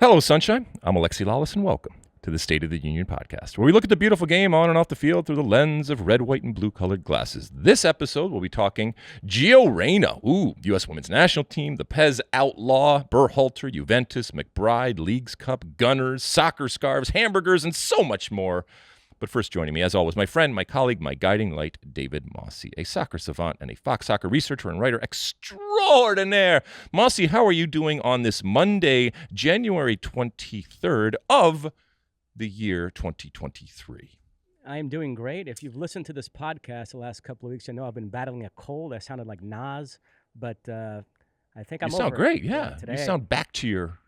Hello, Sunshine. I'm Alexi, Lalas, and welcome to the State of the Union podcast, where we look at the beautiful game on and off the field through the lens of red, white, and blue-colored glasses. This episode, we'll be talking Gio Reyna, U.S. Women's National Team, the Pez Outlaw, Berhalter, Juventus, McBride, Leagues Cup, Gunners, soccer scarves, hamburgers, and so much more. But first, joining me, as always, my friend, my colleague, my guiding light, David Mosse, a soccer savant and a Fox soccer researcher and writer extraordinaire. Mosse, how are you doing on this Monday, January 23rd of the year 2023? I am doing great. If you've listened to this podcast the last couple of weeks, you know I've been battling a cold. I sounded like Nas, but I think I'm over it. You sound great, yeah. Today, you sound back to your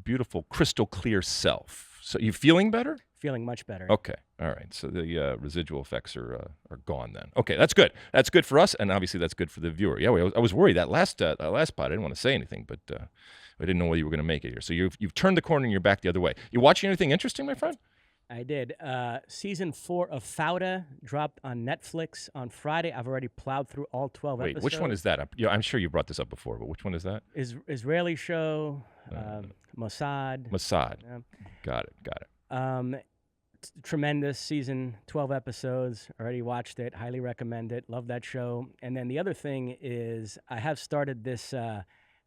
beautiful, crystal clear self. So you feeling better? Feeling much better. Okay. All right. So the residual effects are gone then. Okay, that's good. That's good for us, and obviously that's good for the viewer. Yeah, I was worried that last pod. I didn't want to say anything, but I didn't know whether you were going to make it here. So you've turned the corner and you're back the other way. You watching anything interesting, my friend? I did. Season 4 of Fauda dropped on Netflix on Friday. I've already plowed through all 12 episodes. Wait, which one is that? I'm sure you brought this up before, but which one is that? Israeli show, Mossad. Mossad. Got it. Tremendous season, 12 episodes. Already watched it. Highly recommend it. Love that show. And then the other thing is I have started this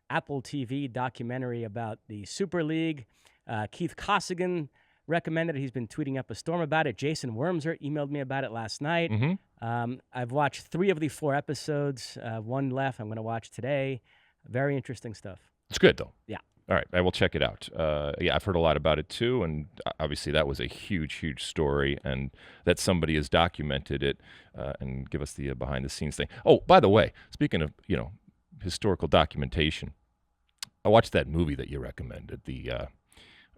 Apple TV documentary about the Super League. Keith Costigan recommended it. He's been tweeting up a storm about it. Jason Wormser emailed me about it last night. Mm-hmm. I've watched 3 of the 4 episodes. One left I'm going to watch today. Very interesting stuff. It's good, though. Yeah. All right, I will check it out. I've heard a lot about it, too, and obviously that was a huge, huge story, and that somebody has documented it and give us the behind-the-scenes thing. Oh, by the way, speaking of, historical documentation, I watched that movie that you recommended, the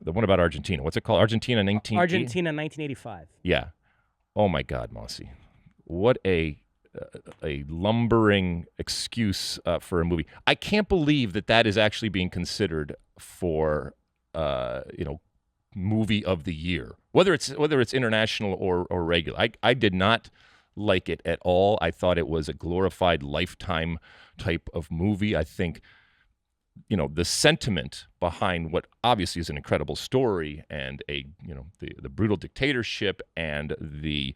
one about Argentina. What's it called? Argentina 1985. Yeah. Oh, my God, Mosse. What a lumbering excuse for a movie. I can't believe that is actually being considered for movie of the year, whether it's international or regular. I did not like it at all. I thought it was a glorified Lifetime type of movie. I think the sentiment behind what obviously is an incredible story and the brutal dictatorship and the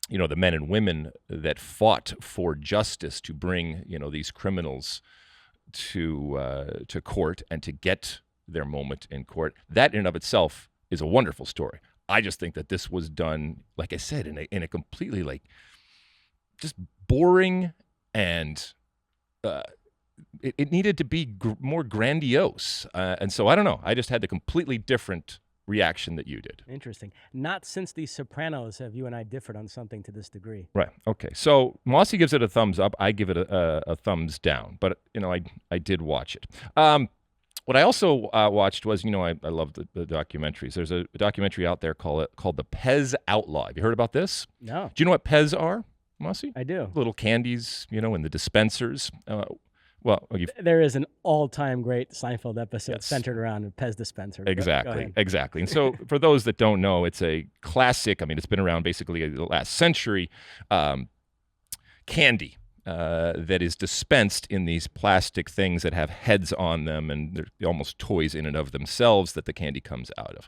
men and women that fought for justice to bring, these criminals to court and to get their moment in court. That in and of itself is a wonderful story. I just think that this was done, like I said, in a completely just boring and it needed to be more grandiose. And so I don't know. I just had the completely different reaction that you did. Interesting. Not since The Sopranos have you and I differed on something to this degree. Right. Okay. So Mosse gives it a thumbs up. I give it a thumbs down. But I did watch it. What I also watched was I love the documentaries. There's a documentary out there called the Pez Outlaw. Have you heard about this? No. Do you know what Pez are, Mosse? I do. Little candies, in the dispensers. There is an all-time great Seinfeld episode centered around a Pez dispenser. Exactly. And so for those that don't know, it's a classic, it's been around basically the last century, candy that is dispensed in these plastic things that have heads on them, and they're almost toys in and of themselves that the candy comes out of.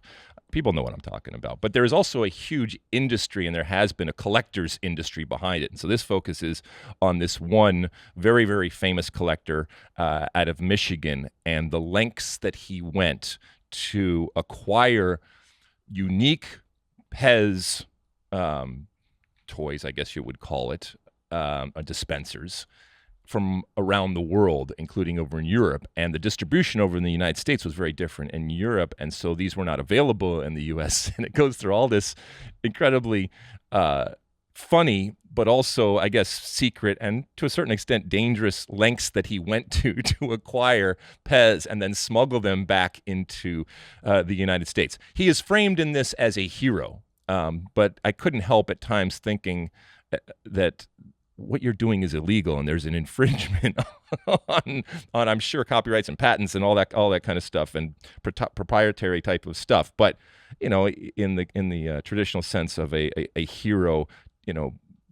People know what I'm talking about. But there is also a huge industry, and there has been a collector's industry behind it. And so this focuses on this one very, very famous collector out of Michigan and the lengths that he went to acquire unique Pez toys, I guess you would call it, dispensers from around the world, including over in Europe. And the distribution over in the United States was very different in Europe, and so these were not available in the U.S. And it goes through all this incredibly funny, but also, I guess, secret and to a certain extent dangerous lengths that he went to acquire Pez and then smuggle them back into the United States. He is framed in this as a hero, but I couldn't help at times thinking that what you're doing is illegal and there's an infringement on I'm sure copyrights and patents and all that kind of stuff and proprietary type of stuff. But in the traditional sense of a hero,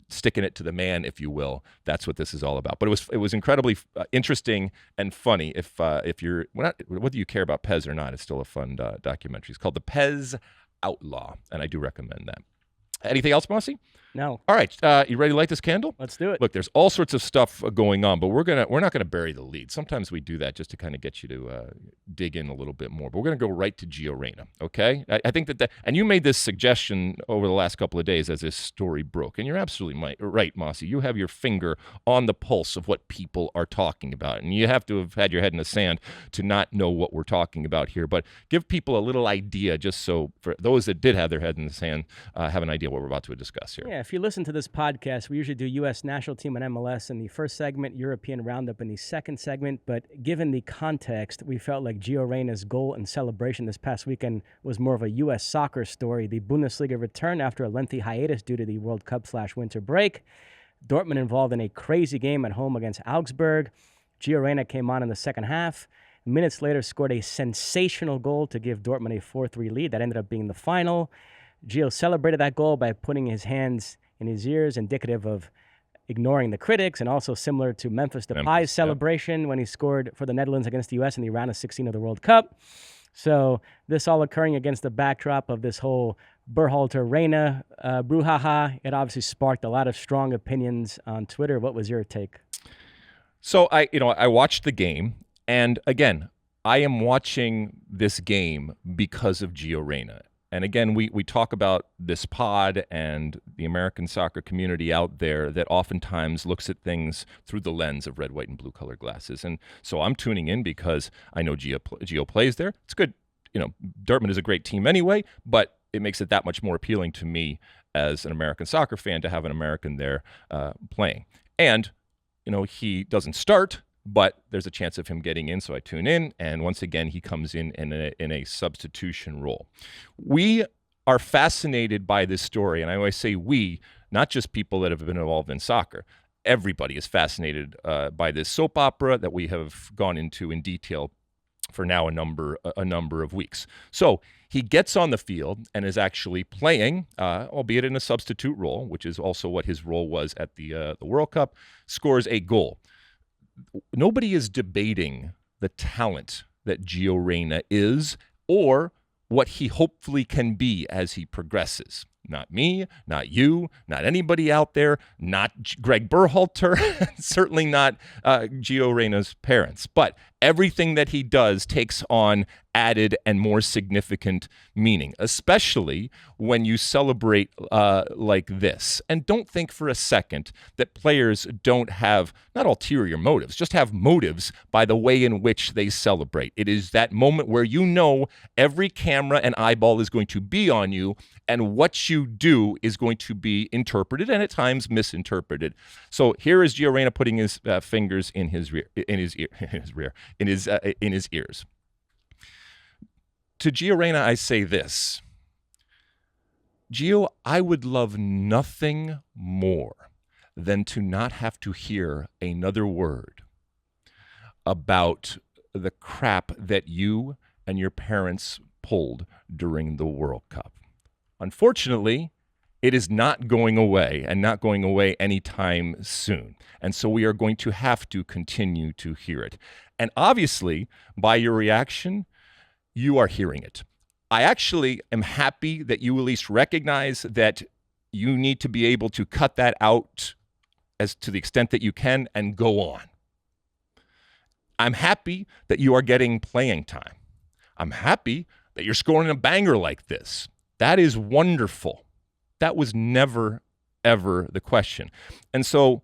sticking it to the man, if you will. That's what this is all about. But it was incredibly interesting and funny. If you're whether you care about Pez or not, it's still a fun documentary. It's called The Pez Outlaw, and I do recommend that. Anything else, Mosse? No. All right, you ready to light this candle? Let's do it. Look, there's all sorts of stuff going on, but we're not gonna bury the lead. Sometimes we do that just to kind of get you to dig in a little bit more. But we're gonna go right to Gio Reyna. Okay, I think that and you made this suggestion over the last couple of days as this story broke, and you're absolutely right, Mosse. You have your finger on the pulse of what people are talking about, and you have to have had your head in the sand to not know what we're talking about here. But give people a little idea, just so for those that did have their head in the sand, have an idea what we're about to discuss here. Yeah, if you listen to this podcast, we usually do U.S. national team and MLS in the first segment, European roundup in the second segment. But given the context, we felt like Gio Reyna's goal and celebration this past weekend was more of a U.S. soccer story. The Bundesliga returned after a lengthy hiatus due to the World Cup/winter break. Dortmund involved in a crazy game at home against Augsburg. Gio Reyna came on in the second half. Minutes later, scored a sensational goal to give Dortmund a 4-3 lead. That ended up being the final. Gio celebrated that goal by putting his hands in his ears, indicative of ignoring the critics, and also similar to Memphis Depay's celebration when he scored for the Netherlands against the U.S. in the round of 16 of the World Cup. So this all occurring against the backdrop of this whole Berhalter-Reyna brouhaha. It obviously sparked a lot of strong opinions on Twitter. What was your take? So I watched the game, and again, I am watching this game because of Gio Reyna. And again, we talk about this pod and the American soccer community out there that oftentimes looks at things through the lens of red, white, and blue color glasses. And so I'm tuning in because I know Gio plays there. It's good. Dortmund is a great team anyway, but it makes it that much more appealing to me as an American soccer fan to have an American there playing. And, he doesn't start, but there's a chance of him getting in, so I tune in, and once again, he comes in a substitution role. We are fascinated by this story, and I always say we, not just people that have been involved in soccer. Everybody is fascinated by this soap opera that we have gone into in detail for now a number of weeks. So he gets on the field and is actually playing, albeit in a substitute role, which is also what his role was at the World Cup, scores a goal. Nobody is debating the talent that Gio Reyna is or what he hopefully can be as he progresses. Not me, not you, not anybody out there, not Gregg Berhalter, certainly not Gio Reyna's parents. But everything that he does takes on added and more significant meaning, especially when you celebrate like this. And don't think for a second that players don't have not ulterior motives, just have motives by the way in which they celebrate. It is that moment where every camera and eyeball is going to be on you, and what you do is going to be interpreted and at times misinterpreted. So here is Gio Reyna putting his fingers in his ears. To Gio Reyna, I say this. Gio, I would love nothing more than to not have to hear another word about the crap that you and your parents pulled during the World Cup. Unfortunately, it is not going away and not going away anytime soon. And so we are going to have to continue to hear it. And obviously, by your reaction, you are hearing it. I actually am happy that you at least recognize that you need to be able to cut that out as to the extent that you can and go on. I'm happy that you are getting playing time. I'm happy that you're scoring a banger like this. That is wonderful. That was never, ever the question. And so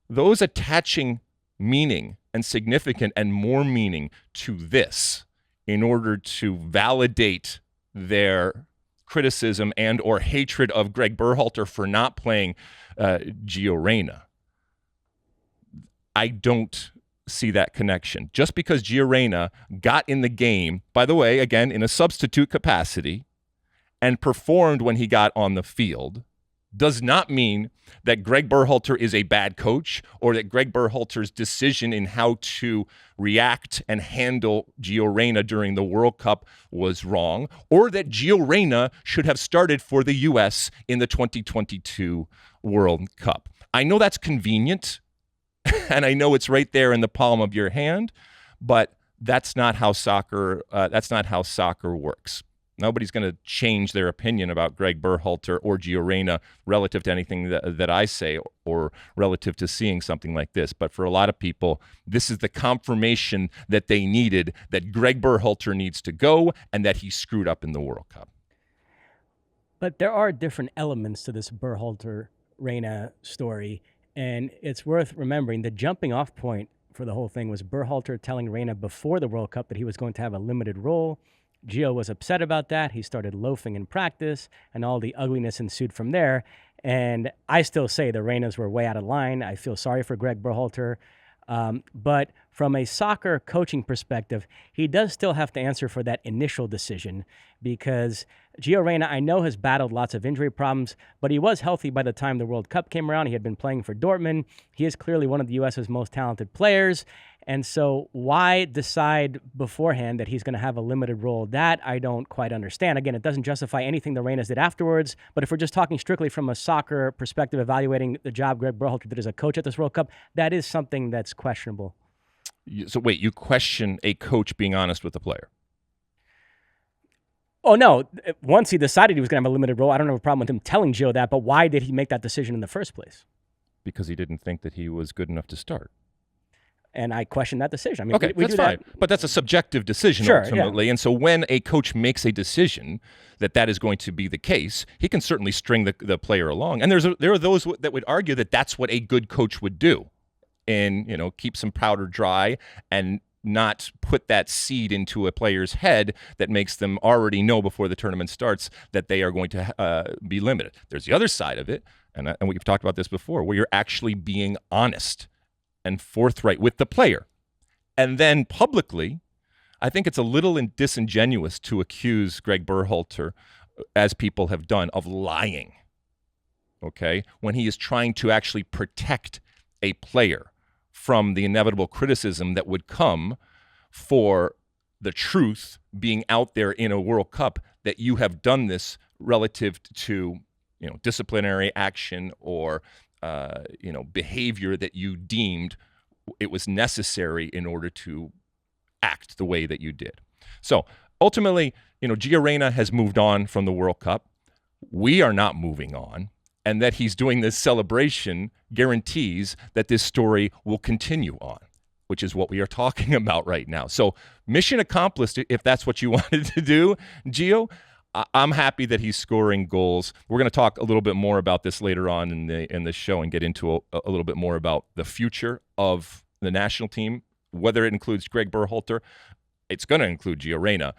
those attaching meaning and significant and more meaning to this in order to validate their criticism and or hatred of Gregg Berhalter for not playing Gio Reyna, I don't see that connection. Just because Gio Reyna got in the game, by the way, again, in a substitute capacity, and performed when he got on the field, does not mean that Gregg Berhalter is a bad coach or that Gregg Berhalter's decision in how to react and handle Gio Reyna during the World Cup was wrong, or that Gio Reyna should have started for the U.S. in the 2022 World Cup. I know that's convenient, and I know it's right there in the palm of your hand, but that's not how soccer works. Nobody's going to change their opinion about Gregg Berhalter or Gio Reyna relative to anything that I say or relative to seeing something like this. But for a lot of people, this is the confirmation that they needed, that Gregg Berhalter needs to go and that he screwed up in the World Cup. But there are different elements to this Berhalter-Reyna story, and it's worth remembering the jumping off point for the whole thing was Berhalter telling Reyna before the World Cup that he was going to have a limited role. Gio was upset about that. He started loafing in practice, and all the ugliness ensued from there. And I still say the Reynas were way out of line. I feel sorry for Gregg Berhalter. But from a soccer coaching perspective, he does still have to answer for that initial decision because Gio Reyna, I know, has battled lots of injury problems, but he was healthy by the time the World Cup came around. He had been playing for Dortmund. He is clearly one of the U.S.'s most talented players. And so why decide beforehand that he's going to have a limited role? That I don't quite understand. Again, it doesn't justify anything the Reynas did afterwards, but if we're just talking strictly from a soccer perspective, evaluating the job Gregg Berhalter did as a coach at this World Cup, that is something that's questionable. So wait, you question a coach being honest with the player? Oh, no. Once he decided he was going to have a limited role, I don't have a problem with him telling Gio that, but why did he make that decision in the first place? Because he didn't think that he was good enough to start. And I question that decision. I mean, okay, we that's do fine. that. But that's a subjective decision ultimately. Yeah. And so when a coach makes a decision that is going to be the case, he can certainly string the player along. And there are those that would argue that that's what a good coach would do, and keep some powder dry and not put that seed into a player's head that makes them already know before the tournament starts that they are going to be limited. There's the other side of it, and we've talked about this before, where you're actually being honest and forthright with the player. And then publicly, I think it's a little disingenuous to accuse Gregg Berhalter, as people have done, of lying, okay, when he is trying to actually protect a player from the inevitable criticism that would come for the truth being out there in a World Cup that you have done this relative to, disciplinary action or behavior that you deemed it was necessary in order to act the way that you did. So ultimately, Gio Reyna has moved on from the World Cup. We are not moving on. And that he's doing this celebration guarantees that this story will continue on, which is what we are talking about right now. So mission accomplished, if that's what you wanted to do, Gio. I'm happy that he's scoring goals. We're going to talk a little bit more about this later on in the show and get into a little bit more about the future of the national team, whether it includes Gregg Berhalter. It's going to include Gio Reyna,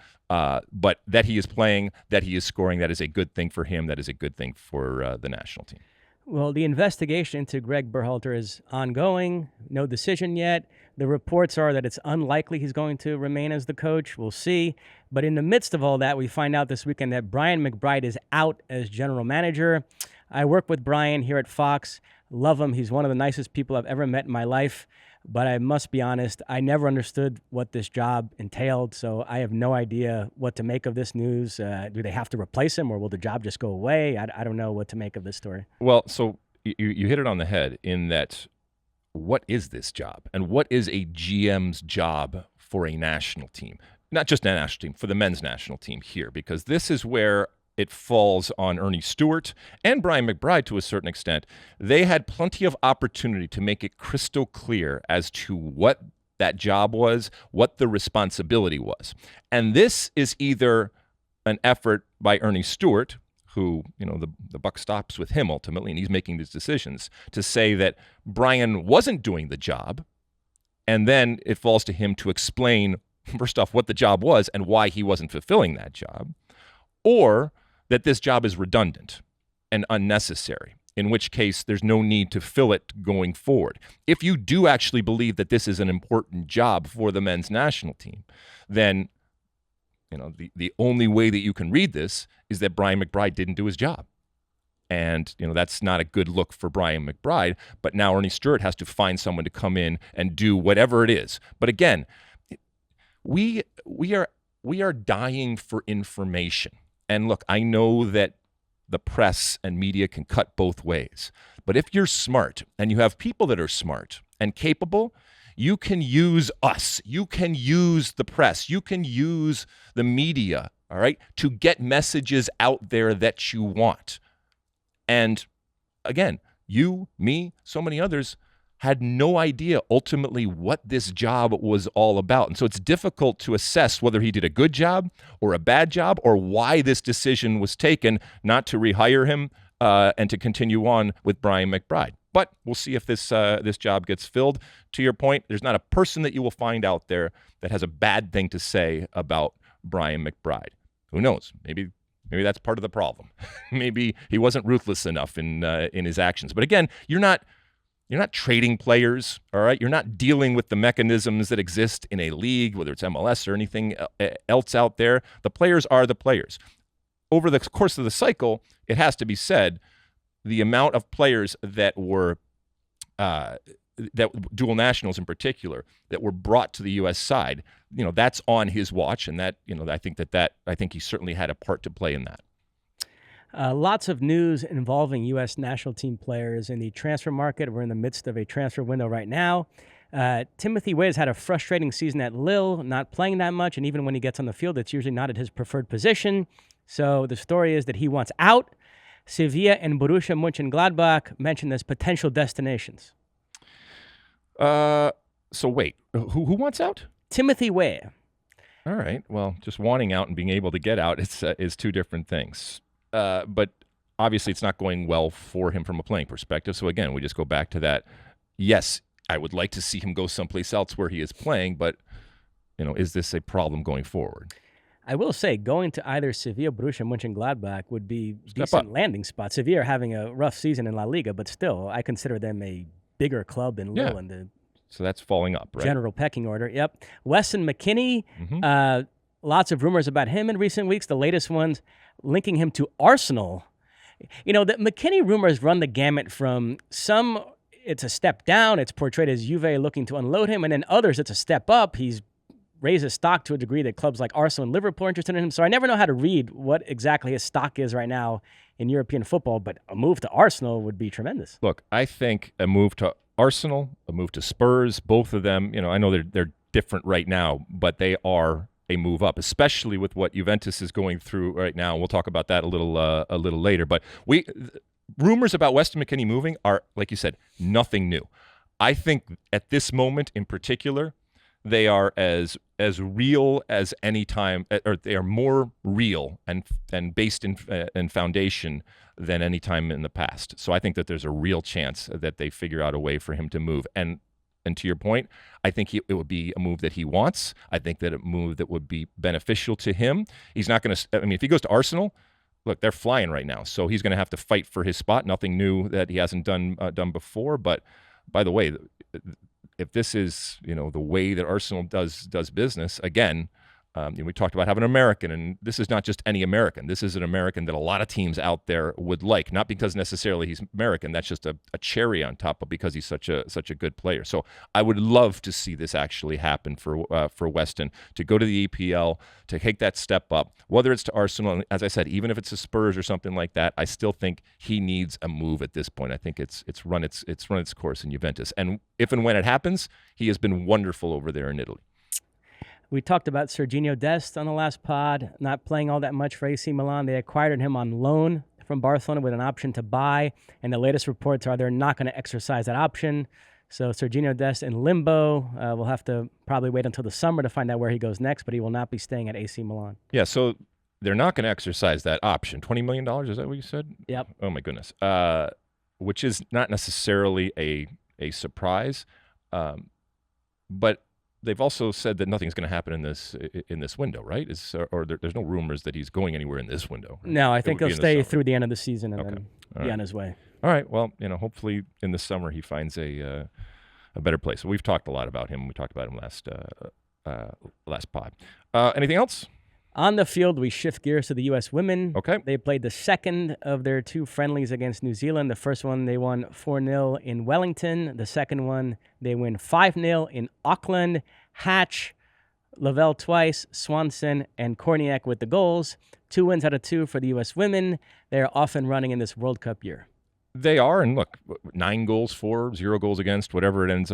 but that he is playing, that he is scoring, that is a good thing for him. That is a good thing for the national team. Well, the investigation into Gregg Berhalter is ongoing. No decision yet. The reports are that it's unlikely he's going to remain as the coach. We'll see. But in the midst of all that, we find out this weekend that Brian McBride is out as general manager. I work with Brian here at Fox. Love him. He's one of the nicest people I've ever met in my life. But I must be honest, I never understood what this job entailed, so I have no idea what to make of this news. Do they have to replace him, or will the job just go away? I don't know what to make of this story. Well, so you hit it on the head in that what is this job? And what is a GM's job for a national team? Not just a national team, for the men's national team here, because this is where it falls on Ernie Stewart and Brian McBride to a certain extent. They had plenty of opportunity to make it crystal clear as to what that job was, what the responsibility was. And this is either an effort by Ernie Stewart, who, the buck stops with him ultimately, and he's making these decisions, to say that Brian wasn't doing the job, and then it falls to him to explain, first off, what the job was and why he wasn't fulfilling that job, or that this job is redundant and unnecessary, in which case there's no need to fill it going forward. If you do actually believe that this is an important job for the men's national team, then the only way that you can read this is that Brian McBride didn't do his job. And, that's not a good look for Brian McBride. But now Ernie Stewart has to find someone to come in and do whatever it is. But again, we are dying for information. And look, I know that the press and media can cut both ways. But if you're smart and you have people that are smart and capable, you can use us. You can use the press. You can use the media, all right, to get messages out there that you want. And again, you, me, so many others had no idea ultimately what this job was all about. And so it's difficult to assess whether he did a good job or a bad job or why this decision was taken not to rehire him and to continue on with Brian McBride. But we'll see if this job gets filled. To your point, there's not a person that you will find out there that has a bad thing to say about Brian McBride. Who knows? Maybe that's part of the problem. Maybe he wasn't ruthless enough in his actions. But again, you're not trading players, all right? You're not dealing with the mechanisms that exist in a league, whether it's MLS or anything else out there. The players are the players. Over the course of the cycle, it has to be said, the amount of players that were that dual nationals in particular that were brought to the U.S. side, that's on his watch, and that I think he certainly had a part to play in that. Lots of news involving U.S. national team players in the transfer market. We're in the midst of a transfer window right now. Timothy Weah has had a frustrating season at Lille, not playing that much, and even when he gets on the field, it's usually not at his preferred position. So the story is that he wants out. Sevilla and Borussia Mönchengladbach mentioned as potential destinations. So wait, who wants out? Timothy Weah. All right. Well, just wanting out and being able to get out is two different things. But obviously it's not going well for him from a playing perspective. So again, we just go back to that. Yes, I would like to see him go someplace else where he is playing, but is this a problem going forward? I will say going to either Sevilla or Borussia Mönchengladbach would be decent landing spot. Sevilla are having a rough season in La Liga, but still, I consider them a bigger club than Lille in the so that's falling up, right? General pecking order. Yep. Weston McKennie, lots of rumors about him in recent weeks. The latest ones linking him to Arsenal. The McKennie rumors run the gamut from some, it's a step down. It's portrayed as Juve looking to unload him, and then others, it's a step up. He's raised his stock to a degree that clubs like Arsenal and Liverpool are interested in him. So I never know how to read what exactly his stock is right now in European football, but a move to Arsenal would be tremendous. Look, I think a move to Arsenal, a move to Spurs, both of them, I know they're different right now, but they are a move up, especially with what Juventus is going through right now. We'll talk about that a little later. But rumors about Weston McKennie moving are, like you said, nothing new. I think at this moment in particular, they are as real as any time, or they are more real and based in foundation than any time in the past. So I think that there's a real chance that they figure out a way for him to move. And to your point, I think it would be a move that he wants. I think that a move that would be beneficial to him. He's not going to. I mean, if he goes to Arsenal, look, they're flying right now, so he's going to have to fight for his spot. Nothing new that he hasn't done before. But by the way, if this is the way that Arsenal does business, again, we talked about having an American, and this is not just any American. This is an American that a lot of teams out there would like, not because necessarily he's American. That's just a cherry on top, but because he's such a good player. So I would love to see this actually happen for Weston to go to the EPL, to take that step up, whether it's to Arsenal. And as I said, even if it's a Spurs or something like that, I still think he needs a move at this point. I think it's run its course in Juventus, and if and when it happens, he has been wonderful over there in Italy. We talked about Sergiño Dest on the last pod, not playing all that much for AC Milan. They acquired him on loan from Barcelona with an option to buy, and the latest reports are they're not going to exercise that option. So Sergiño Dest in limbo. We'll have to probably wait until the summer to find out where he goes next, but he will not be staying at AC Milan. Yeah, so they're not going to exercise that option. $20 million, is that what you said? Yep. Oh, my goodness. Which is not necessarily a surprise, but they've also said that nothing's going to happen in this window, right? There's no rumors that he's going anywhere in this window. Right? No, I think he'll stay through the end of the season and then be on his way. All right. Well, hopefully in the summer he finds a better place. We've talked a lot about him. We talked about him last pod. Anything else? On the field, we shift gears to the U.S. women. Okay. They played the second of their 2 friendlies against New Zealand. The first one, they won 4-0 in Wellington. The second one, they win 5-0 in Auckland. Hatch, Lavelle twice, Swanson, and Korniak with the goals. 2 wins out of 2 for the U.S. women. They're off and running in this World Cup year. They are, and look, 9 goals for, 0 goals against, whatever it ends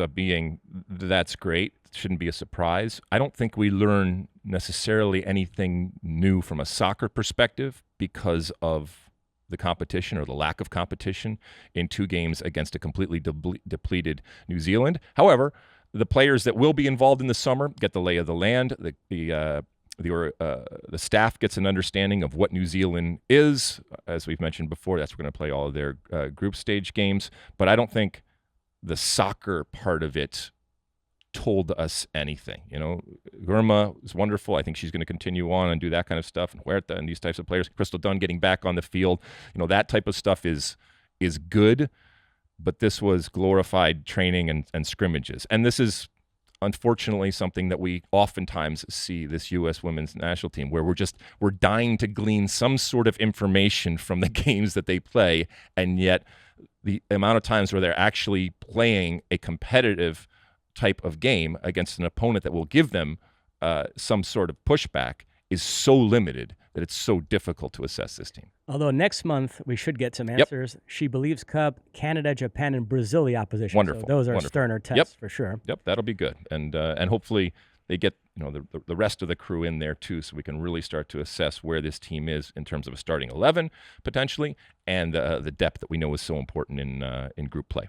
up being, that's great. Shouldn't be a surprise. I don't think we learn necessarily anything new from a soccer perspective because of the competition or the lack of competition in 2 games against a completely depleted New Zealand. However, the players that will be involved in the summer get the lay of the land. The staff gets an understanding of what New Zealand is. As we've mentioned before, that's we're going to play all of their group stage games. But I don't think the soccer part of it told us anything. You know, Gurma is wonderful. I think she's going to continue on and do that kind of stuff. And Huerta and these types of players. Crystal Dunn getting back on the field. You know, that type of stuff is good. But this was glorified training and scrimmages. And this is unfortunately something that we oftentimes see this U.S. women's national team, where we're dying to glean some sort of information from the games that they play, and yet the amount of times where they're actually playing a competitive type of game against an opponent that will give them some sort of pushback is so limited that it's so difficult to assess this team. Although next month we should get some answers. Yep. She Believes Cup, Canada, Japan, and Brazil the opposition. Wonderful. So those are wonderful. sterner tests for sure. Yep, that'll be good, and hopefully they get the rest of the crew in there too, so we can really start to assess where this team is in terms of a starting 11 potentially, and the depth that we know is so important in group play.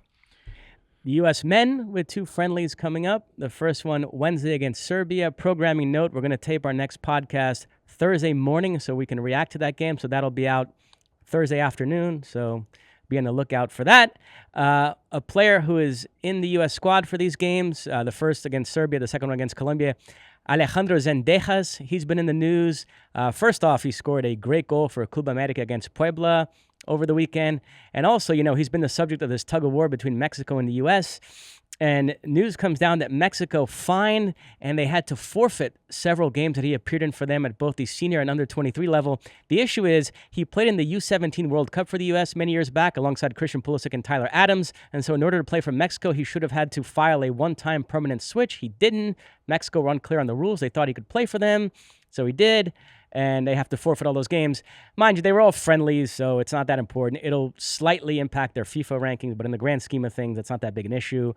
The U.S. men with 2 friendlies coming up. The first one Wednesday against Serbia. Programming note, we're going to tape our next podcast Thursday morning so we can react to that game. So that'll be out Thursday afternoon. So be on the lookout for that. A player who is in the U.S. squad for these games, the first against Serbia, the second one against Colombia, Alejandro Zendejas. He's been in the news. First off, he scored a great goal for Club America against Puebla over the weekend. And also, he's been the subject of this tug-of-war between Mexico and the U.S., and news comes down that Mexico fined and they had to forfeit several games that he appeared in for them at both the senior and under-23 level. The issue is he played in the U17 World Cup for the U.S. many years back alongside Christian Pulisic and Tyler Adams, and so in order to play for Mexico, he should have had to file a one-time permanent switch. He didn't. Mexico were unclear on the rules. They thought he could play for them, so he did. And they have to forfeit all those games. Mind you, they were all friendlies, so it's not that important. It'll slightly impact their FIFA rankings, but in the grand scheme of things, it's not that big an issue.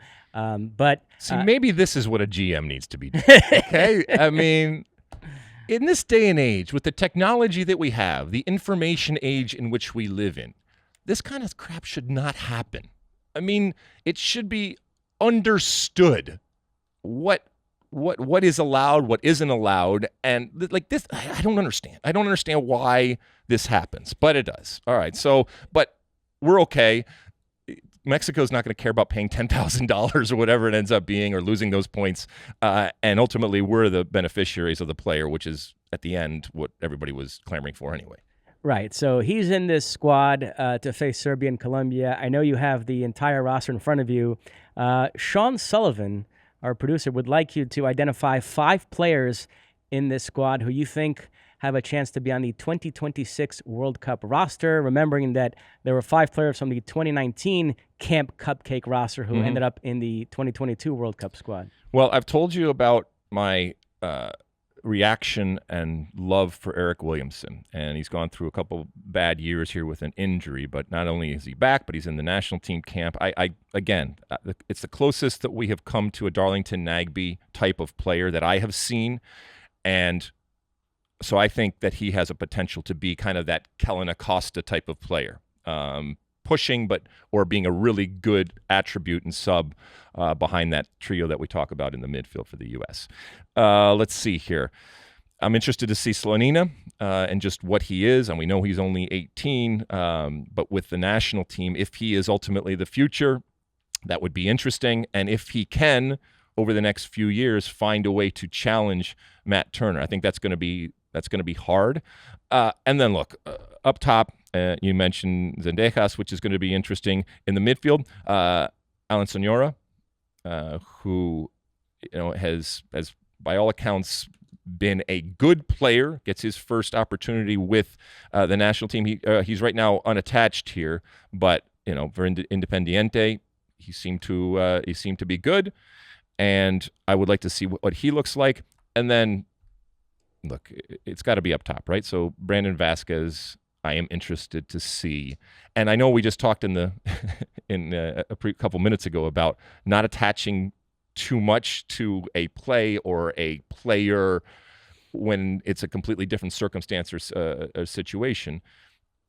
See, maybe this is what a GM needs to be doing, okay? I mean, in this day and age, with the technology that we have, the information age in which we live in, this kind of crap should not happen. I mean, it should be understood what is allowed, what isn't allowed, and like this, I don't understand. I don't understand why this happens, but it does. All right, so, but we're okay. Mexico's not going to care about paying $10,000 or whatever it ends up being, or losing those points, and ultimately we're the beneficiaries of the player, which is, at the end, what everybody was clamoring for anyway. Right, so he's in this squad to face Serbia and Colombia. I know you have the entire roster in front of you. Sean Sullivan, our producer, would like you to identify 5 players in this squad who you think have a chance to be on the 2026 World Cup roster, remembering that there were 5 players from the 2019 Camp Cupcake roster who ended up in the 2022 World Cup squad. Well, I've told you about my reaction and love for Eric Williamson, and he's gone through a couple bad years here with an injury, but not only is he back, but he's in the national team camp. Again, it's the closest that we have come to a Darlington Nagbe type of player that I have seen, and so I think that he has a potential to be kind of that Kellen Acosta type of player, pushing or being a really good attribute and sub behind that trio that we talk about in the midfield for the U.S. Let's see here. I'm interested to see Slonina and just what he is, and we know he's only 18, but with the national team, if he is ultimately the future, that would be interesting, and if he can, over the next few years, find a way to challenge Matt Turner. I think that's going to be hard. And then look, up top, you mentioned Zendejas, which is going to be interesting. In the midfield, Alan Sonora, who has by all accounts been a good player, gets his first opportunity with the national team. He's right now unattached here, but for Independiente, he seemed to be good, and I would like to see what he looks like. And then, look, it's got to be up top, right? So Brandon Vasquez, I am interested to see, and I know we just talked in a couple minutes ago about not attaching too much to a play or a player when it's a completely different circumstance or situation.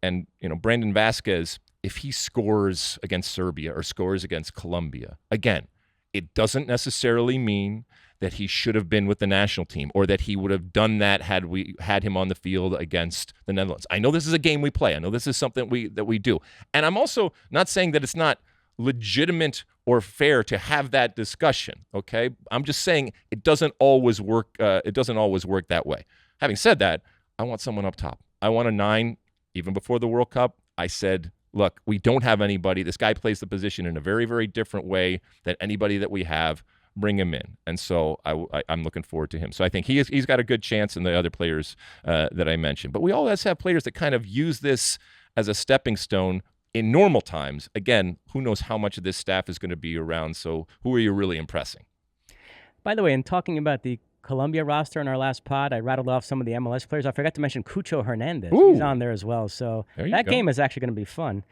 And Brandon Vasquez, if he scores against Serbia or scores against Colombia, again, it doesn't necessarily mean that he should have been with the national team or that he would have done that had we had him on the field against the Netherlands. I know this is a game we play. I know this is something that we do. And I'm also not saying that it's not legitimate or fair to have that discussion, okay? I'm just saying it doesn't always work. It doesn't always work that way. Having said that, I want someone up top. I want a 9. Even before the World Cup, I said, look, we don't have anybody. This guy plays the position in a very, very different way than anybody that we have. Bring him in. And so I'm looking forward to him. So I think he's got a good chance in the other players that I mentioned. But we always have players that kind of use this as a stepping stone in normal times. Again, who knows how much of this staff is going to be around. So who are you really impressing? By the way, in talking about the Colombia roster in our last pod, I rattled off some of the MLS players. I forgot to mention Cucho Hernandez. Ooh. He's on there as well. So that game is actually going to be fun.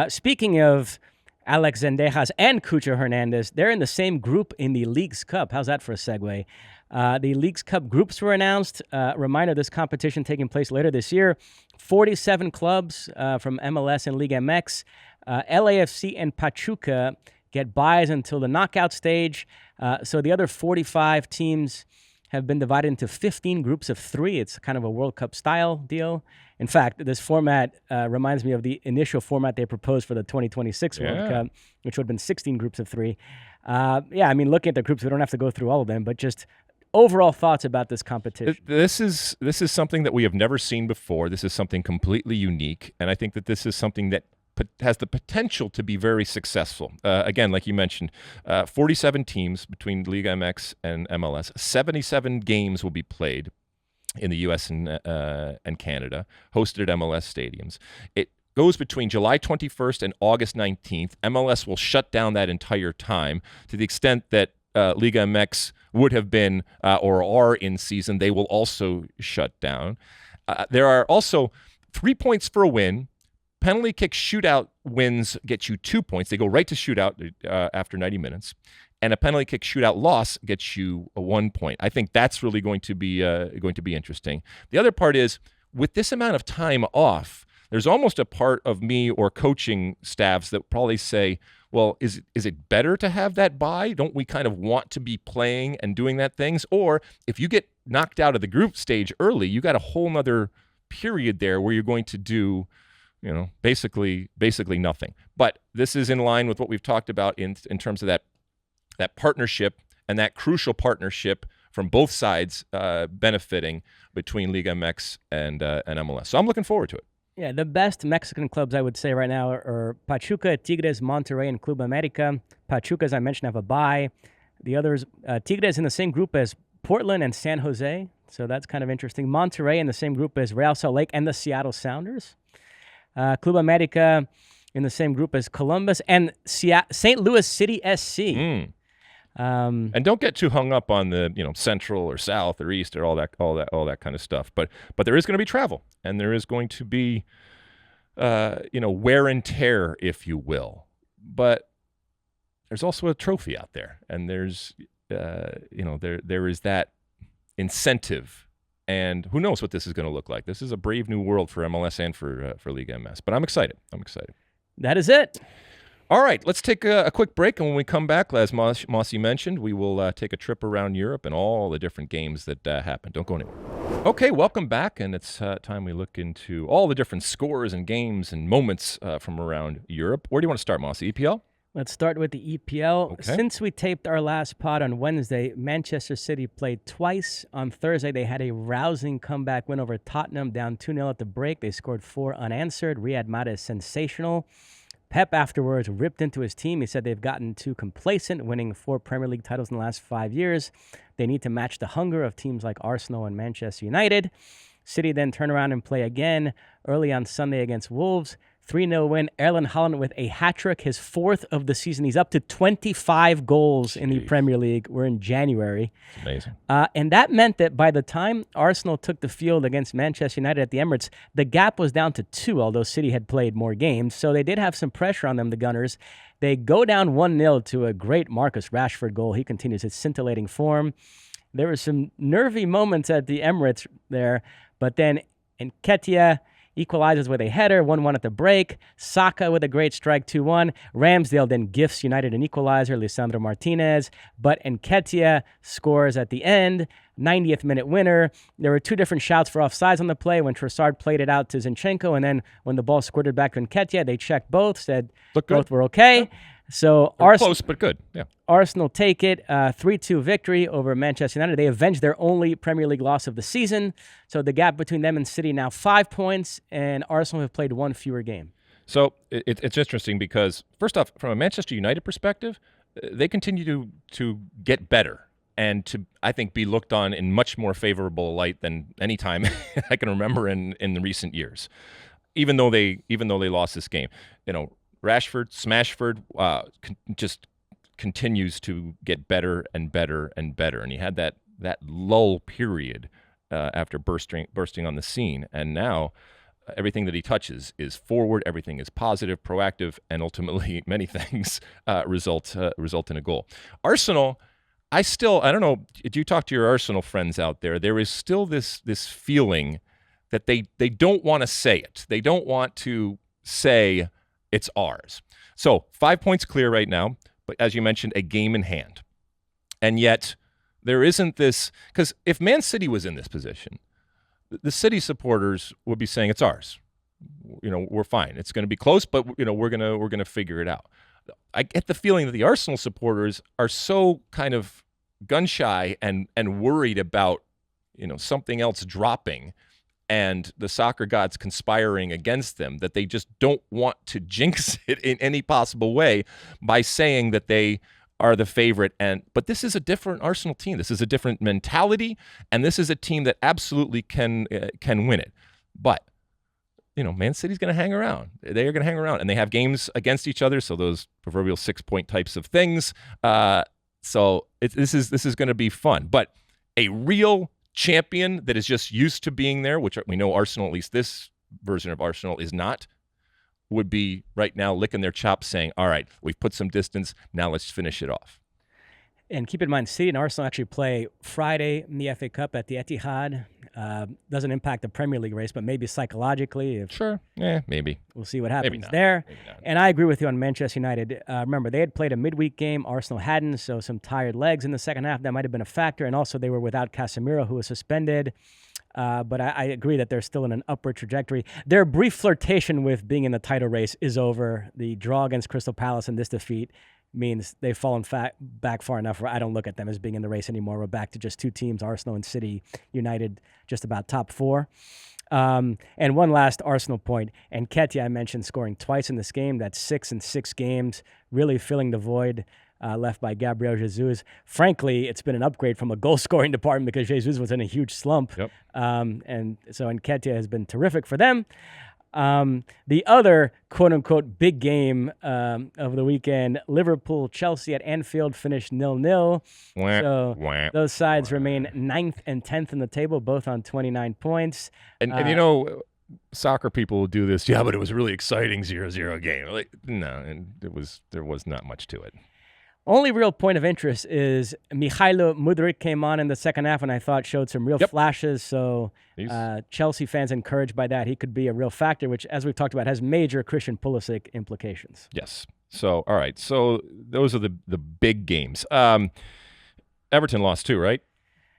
Speaking of Alex Zendejas and Cucho Hernandez, they're in the same group in the Leagues Cup. How's that for a segue? The Leagues Cup groups were announced. Reminder, this competition taking place later this year. 47 clubs from MLS and Liga MX. LAFC and Pachuca get buys until the knockout stage. So the other 45 teams have been divided into 15 groups of 3. It's kind of a World Cup style deal. In fact, this format reminds me of the initial format they proposed for the 2026 World Cup, which would have been 16 groups of 3. Looking at the groups, we don't have to go through all of them, but just overall thoughts about this competition. This is something that we have never seen before. This is something completely unique, and I think that this is something that has the potential to be very successful. Again, like you mentioned, 47 teams between Liga MX and MLS. 77 games will be played in the U.S. and Canada, hosted at MLS stadiums. It goes between July 21st and August 19th. MLS will shut down that entire time to the extent that Liga MX would have been or are in season. They will also shut down. There are also 3 points for a win. Penalty kick shootout wins get you 2 points. They go right to shootout after 90 minutes. And a penalty kick shootout loss gets you a 1 point. I think that's really going to be interesting. The other part is, with this amount of time off, there's almost a part of me or coaching staffs that probably say, well, is it better to have that bye? Don't we kind of want to be playing and doing that things? Or if you get knocked out of the group stage early, you got a whole nother period there where you're going to do basically nothing. But this is in line with what we've talked about in terms of that partnership and that crucial partnership from both sides benefiting between Liga MX and MLS. So I'm looking forward to it. Yeah, the best Mexican clubs I would say right now are Pachuca, Tigres, Monterrey, and Club America. Pachuca, as I mentioned, have a bye. The others, Tigres in the same group as Portland and San Jose, so that's kind of interesting. Monterrey in the same group as Real Salt Lake and the Seattle Sounders. Club America in the same group as Columbus and St. Louis City SC. And don't get too hung up on the central or south or east or all that kind of stuff. But there is going to be travel, and there is going to be wear and tear, if you will. But there's also a trophy out there, and there's there is that incentive. And who knows what this is going to look like? This is a brave new world for MLS and for Liga MS. But I'm excited. That is it. All right, let's take a quick break, and when we come back, as Mosse mentioned, we will take a trip around Europe and all the different games that happen. Don't go anywhere. Okay, welcome back, and it's time we look into all the different scores and games and moments from around Europe. Where do you want to start, Mosse? EPL? Let's start with the EPL. Okay. Since we taped our last pod on Wednesday, Manchester City played twice. On Thursday, they had a rousing comeback win over Tottenham, down 2-0 at the break. They scored 4 unanswered. Riyad Mahrez, sensational. Pep afterwards ripped into his team. He said they've gotten too complacent, winning 4 Premier League titles in the last 5 years. They need to match the hunger of teams like Arsenal and Manchester United. City then turn around and play again early on Sunday against Wolves. 3-0 win. Erling Haaland with a hat-trick, his 4th of the season. He's up to 25 goals in the Premier League. We're in January. It's amazing. And that meant that by the time Arsenal took the field against Manchester United at the Emirates, the gap was down to 2, although City had played more games. So they did have some pressure on them, the Gunners. They go down 1-0 to a great Marcus Rashford goal. He continues his scintillating form. There were some nervy moments at the Emirates there, but then Nketiah equalizes with a header, 1-1 at the break. Saka with a great strike, 2-1. Ramsdale then gifts United an equalizer, Lisandro Martinez. But Nketiah scores at the end, 90th minute winner. There were 2 different shouts for offsides on the play when Trossard played it out to Zinchenko, and then when the ball squirted back to Nketiah, they checked both, said both were okay. Yeah. So close but good. Yeah. Arsenal take it, 3-2 victory over Manchester United. They avenged their only Premier League loss of the season. So the gap between them and City now 5 points, and Arsenal have played 1 fewer game. So it's interesting because, first off, from a Manchester United perspective, they continue to get better and to, I think, be looked on in much more favorable light than any time I can remember in the recent years. Even though they lost this game, Rashford, Smashford, just continues to get better and better and better. And he had that lull period after bursting on the scene. And now everything that he touches is forward. Everything is positive, proactive, and ultimately many things result in a goal. Arsenal, I don't know, do you talk to your Arsenal friends out there? There is still this feeling that they don't want to say it. They don't want to say it's ours. So 5 points clear right now, but as you mentioned, a game in hand. And yet there isn't this, because if Man City was in this position, the City supporters would be saying it's ours. We're fine. It's going to be close, but we're going to figure it out. I get the feeling that the Arsenal supporters are so kind of gun shy and worried about something else dropping and the soccer gods conspiring against them, that they just don't want to jinx it in any possible way by saying that they are the favorite. But this is a different Arsenal team. This is a different mentality, and this is a team that absolutely can win it. But Man City's going to hang around. They are going to hang around, and they have games against each other. So those proverbial 6-point types of things. So this is going to be fun. But a real champion that is just used to being there, which we know Arsenal, at least this version of Arsenal, is not, would be right now licking their chops saying, all right, we've put some distance, now let's finish it off. And keep in mind, City and Arsenal actually play Friday in the FA Cup at the Etihad. Doesn't impact the Premier League race, but maybe psychologically. Sure. Maybe. We'll see what happens there. And I agree with you on Manchester United. Remember, they had played a midweek game. Arsenal hadn't, so some tired legs in the second half. That might have been a factor. And also, they were without Casemiro, who was suspended. But I agree that they're still in an upward trajectory. Their brief flirtation with being in the title race is over. The draw against Crystal Palace and this defeat means they've fallen back far enough where I don't look at them as being in the race anymore. We're back to just 2 teams, Arsenal and City. United just about top 4. And one last Arsenal point. Nketiah, I mentioned, scoring twice in this game. That's 6 in 6 games, really filling the void left by Gabriel Jesus. Frankly, it's been an upgrade from a goal-scoring department because Jesus was in a huge slump. Yep. And so Nketiah has been terrific for them. The other quote-unquote big game of the weekend, Liverpool-Chelsea at Anfield finished 0-0. So those sides remain 9th and 10th in the table, both on 29 points. And soccer people will do this. Yeah, but it was a really exciting 0-0 game. No, there was not much to it. Only real point of interest is Mykhailo Mudryk came on in the second half and I thought showed some real flashes. So Chelsea fans encouraged by that. He could be a real factor, which, as we've talked about, has major Christian Pulisic implications. Yes. So, all right. So those are the big games. Everton lost too, right?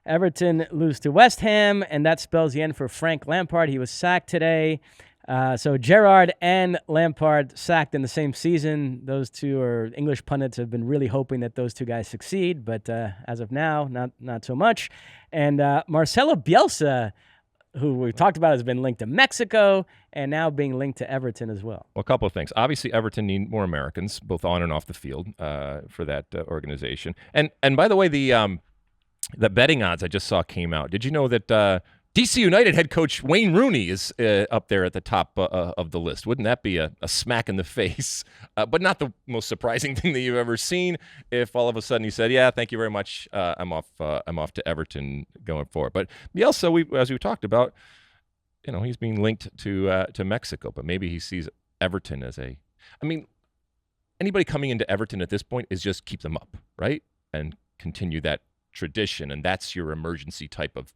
Everton lose to West Ham, and that spells the end for Frank Lampard. He was sacked today. So Gerrard and Lampard sacked in the same season. Those two English pundits have been really hoping that those two guys succeed, but as of now, not so much. And Marcelo Bielsa who we talked about has been linked to Mexico and now being linked to Everton as well. Well, a couple of things. Obviously, Everton need more Americans, both on and off the field, for that organization. And by the way, the betting odds I just saw came out. Did you know that DC United head coach Wayne Rooney is up there at the top of the list? Wouldn't that be a smack in the face? But not the most surprising thing that you've ever seen. If all of a sudden he said, "Yeah, thank you very much, I'm off to Everton going forward." But Bielsa, as we talked about, he's being linked to Mexico, but maybe he sees Everton as I mean, anybody coming into Everton at this point is just keep them up, right, and continue that tradition, and that's your emergency type of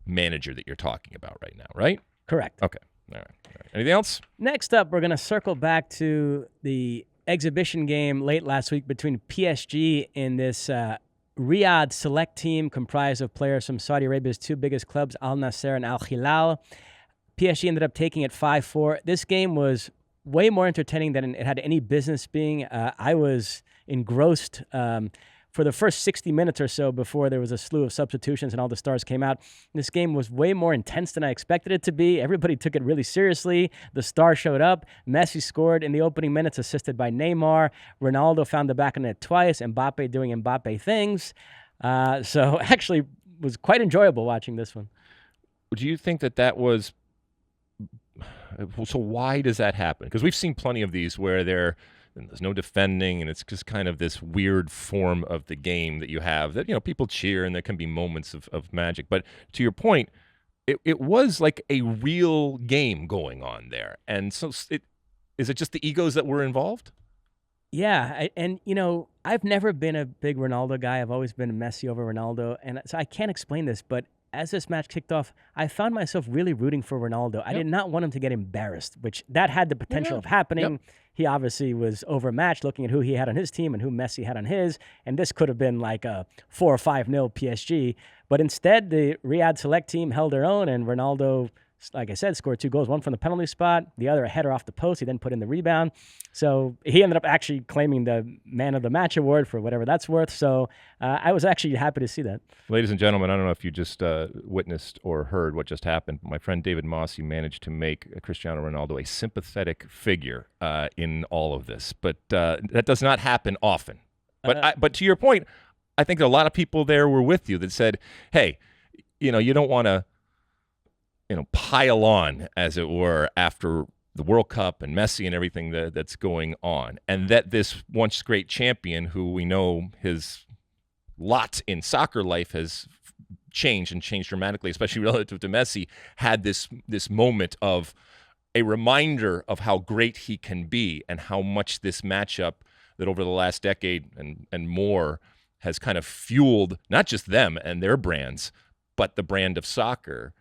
manager that you're talking about right now, right? Correct. Okay. All right. Anything else? Next up, we're going to circle back to the exhibition game late last week between PSG and this Riyadh select team comprised of players from Saudi Arabia's two biggest clubs, Al Nassr and Al Hilal. PSG ended up taking it 5-4. This game was way more entertaining than it had any business being. I was engrossed for the first 60 minutes or so before there was a slew of substitutions and all the stars came out. This game was way more intense than I expected it to be. Everybody took it really seriously. The stars showed up. Messi scored in the opening minutes, assisted by Neymar. Ronaldo found the back of the net twice. Mbappe doing Mbappe things. So actually was quite enjoyable watching this one. Do you think that was... So why does that happen? Because we've seen plenty of these where there's no defending, and it's just kind of this weird form of the game that you have that, people cheer, and there can be moments of magic. But to your point, it was like a real game going on there. And so is it just the egos that were involved? Yeah, I've never been a big Ronaldo guy. I've always been Messi over Ronaldo, and so I can't explain this, but as this match kicked off, I found myself really rooting for Ronaldo. I did not want him to get embarrassed, which that had the potential of happening. Yep. He obviously was overmatched looking at who he had on his team and who Messi had on his, and this could have been like a 4 or 5-0 PSG. But instead, the Riyadh select team held their own, and Ronaldo, like I said, scored 2 goals, one from the penalty spot, the other a header off the post. He then put in the rebound. So he ended up actually claiming the Man of the Match award for whatever that's worth. So I was actually happy to see that. Ladies and gentlemen, I don't know if you just witnessed or heard what just happened. My friend David Mosse managed to make Cristiano Ronaldo a sympathetic figure in all of this. But that does not happen often. But to your point, I think a lot of people there were with you that said, hey, you don't want to pile on, as it were, after the World Cup and Messi and everything that's going on. And that this once great champion, who we know his lot in soccer life has changed dramatically, especially relative to Messi, had this moment of a reminder of how great he can be and how much this matchup that over the last decade and more has kind of fueled not just them and their brands, but the brand of soccer.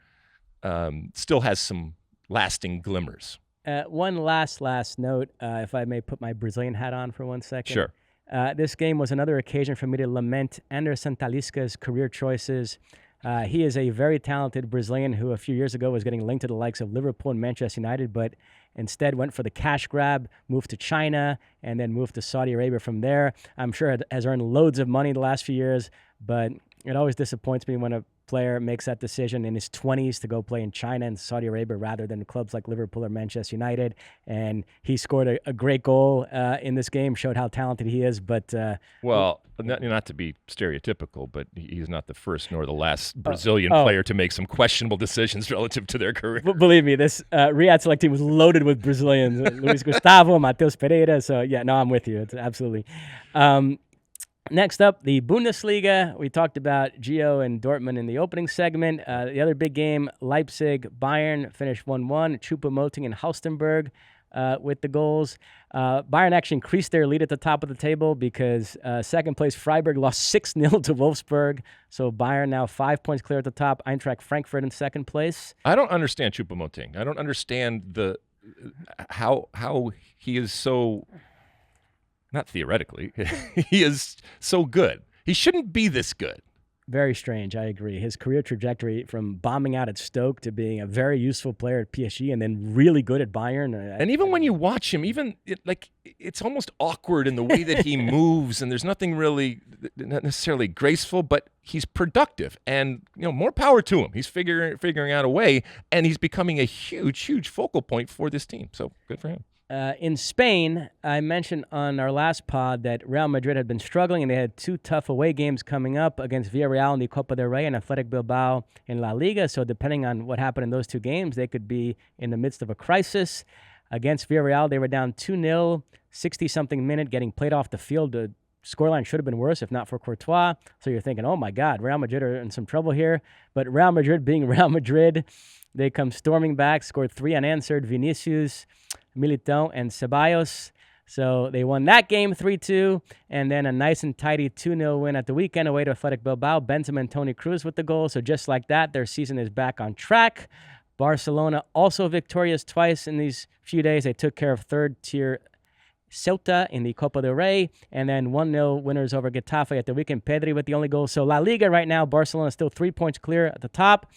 Still has some lasting glimmers. One last note, if I may put my Brazilian hat on for 1 second. Sure. This game was another occasion for me to lament Anderson Talisca's career choices. He is a very talented Brazilian who a few years ago was getting linked to the likes of Liverpool and Manchester United, but instead went for the cash grab, moved to China, and then moved to Saudi Arabia from there. I'm sure has earned loads of money the last few years, but it always disappoints me when a player makes that decision in his 20s to go play in China and Saudi Arabia rather than clubs like Liverpool or Manchester United. And he scored a great goal in this game, showed how talented he is. But not to be stereotypical, but he's not the first nor the last Brazilian player to make some questionable decisions relative to their career. Believe me, this Riyadh select team was loaded with Brazilians. Luis Gustavo, Mateus Pereira. So, yeah, no, I'm with you. It's absolutely. Next up, the Bundesliga. We talked about Gio and Dortmund in the opening segment. The other big game, Leipzig-Bayern, finished 1-1. Choupo-Moting and Halstenberg with the goals. Bayern actually increased their lead at the top of the table because second place Freiburg lost 6-0 to Wolfsburg. So Bayern now 5 points clear at the top. Eintracht Frankfurt in second place. I don't understand Choupo-Moting. I don't understand how he is so... Not theoretically. He is so good. He shouldn't be this good. Very strange. I agree. His career trajectory from bombing out at Stoke to being a very useful player at PSG and then really good at Bayern. And even when you watch him, it's almost awkward in the way that he moves, and there's nothing really not necessarily graceful, but he's productive, and more power to him. He's figuring out a way, and he's becoming a huge focal point for this team. So good for him. In Spain, I mentioned on our last pod that Real Madrid had been struggling, and they had 2 tough away games coming up against Villarreal in the Copa del Rey and Athletic Bilbao in La Liga. So depending on what happened in those 2 games, they could be in the midst of a crisis. Against Villarreal, they were down 2-0, 60-something minute, getting played off the field. The scoreline should have been worse if not for Courtois. So you're thinking, oh my God, Real Madrid are in some trouble here. But Real Madrid being Real Madrid, they come storming back, scored 3 unanswered, Vinicius, Militão, and Ceballos. So they won that game 3-2, and then a nice and tidy 2-0 win at the weekend away to Athletic Bilbao. Benzema and Toni Kroos with the goal. So just like that, their season is back on track. Barcelona also victorious twice in these few days. They took care of third-tier Ceuta in the Copa del Rey, and then 1-0 winners over Getafe at the weekend. Pedri with the only goal. So La Liga right now, Barcelona still 3 points clear at the top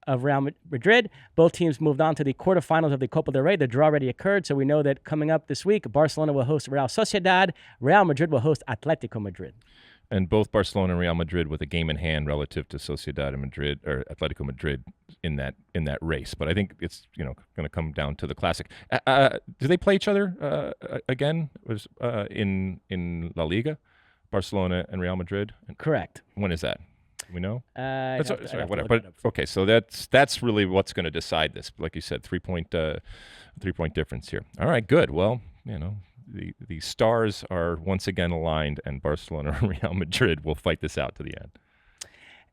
of Real Madrid. Both teams moved on to the quarterfinals of the Copa del Rey. The draw already occurred, so we know that coming up this week, Barcelona will host Real Sociedad. Real Madrid will host Atletico Madrid. And both Barcelona and Real Madrid with a game in hand relative to Sociedad and Madrid or Atletico Madrid in that race. But I think it's going to come down to the classic. Do they play each other again? In La Liga, Barcelona and Real Madrid? Correct. When is that? We know. Whatever. But okay, so that's really what's going to decide this. Like you said, 3-point difference here. All right, good. Well, the stars are once again aligned, and Barcelona and Real Madrid will fight this out to the end.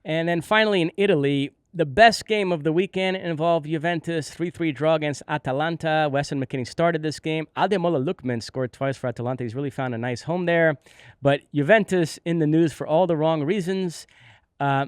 And then finally in Italy, the best game of the weekend involved Juventus 3-3 draw against Atalanta. Weston McKennie started this game. Ademola Lookman scored twice for Atalanta. He's really found a nice home there. But Juventus in the news for all the wrong reasons.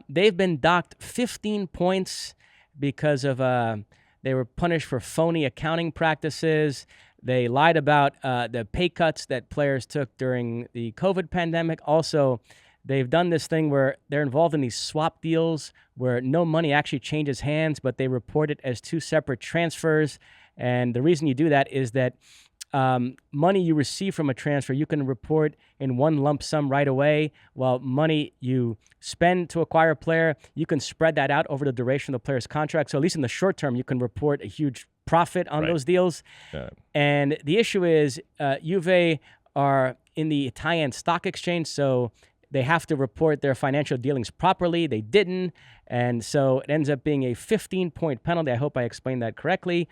They've been docked 15 points because of they were punished for phony accounting practices. They lied about the pay cuts that players took during the COVID pandemic. Also, they've done this thing where they're involved in these swap deals where no money actually changes hands, but they report it as 2 separate transfers. And the reason you do that is that money you receive from a transfer, you can report in one lump sum right away, while money you spend to acquire a player, you can spread that out over the duration of the player's contract. So at least in the short term, you can report a huge profit on those deals. Yeah. And the issue is Juve are in the Italian stock exchange, so they have to report their financial dealings properly. They didn't. And so it ends up being a 15-point penalty. I hope I explained that correctly,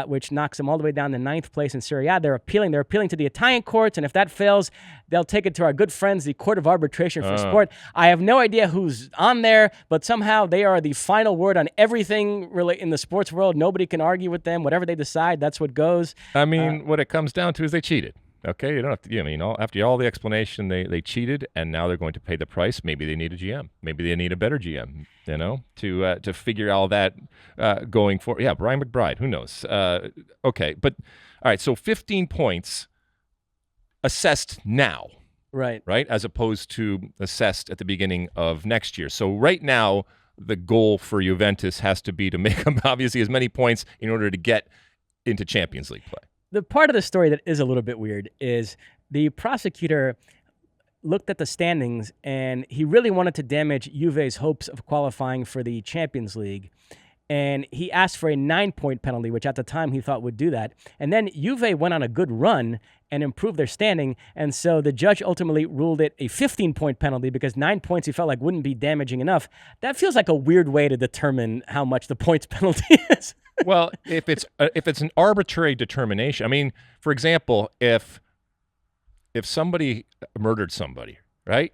which knocks them all the way down to 9th place in Serie A. They're appealing to the Italian courts, and if that fails, they'll take it to our good friends, the Court of Arbitration for Sport. I have no idea who's on there, but somehow they are the final word on everything really in the sports world. Nobody can argue with them. Whatever they decide, that's what goes. I mean, what it comes down to is they cheated. Okay, you don't have to. After all the explanation, they cheated, and now they're going to pay the price. Maybe they need a GM. Maybe they need a better GM. To figure all that going forward. Yeah, Brian McBride. Who knows? Okay, but all right. So 15 points assessed now, right, as opposed to assessed at the beginning of next year. So right now, the goal for Juventus has to be to make obviously as many points in order to get into Champions League play. The part of the story that is a little bit weird is the prosecutor looked at the standings and he really wanted to damage Juve's hopes of qualifying for the Champions League. And he asked for a 9-point penalty, which at the time he thought would do that. And then Juve went on a good run and improved their standing. And so the judge ultimately ruled it a 15-point penalty because 9 points he felt like wouldn't be damaging enough. That feels like a weird way to determine how much the points penalty is. Well, if it's an arbitrary determination, I mean, for example, if somebody murdered somebody, right,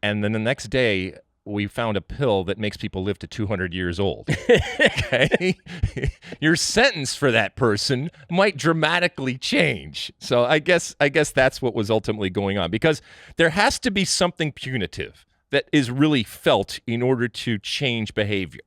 and then the next day we found a pill that makes people live to 200 years old, okay, your sentence for that person might dramatically change. So I guess that's what was ultimately going on, because there has to be something punitive that is really felt in order to change behavior.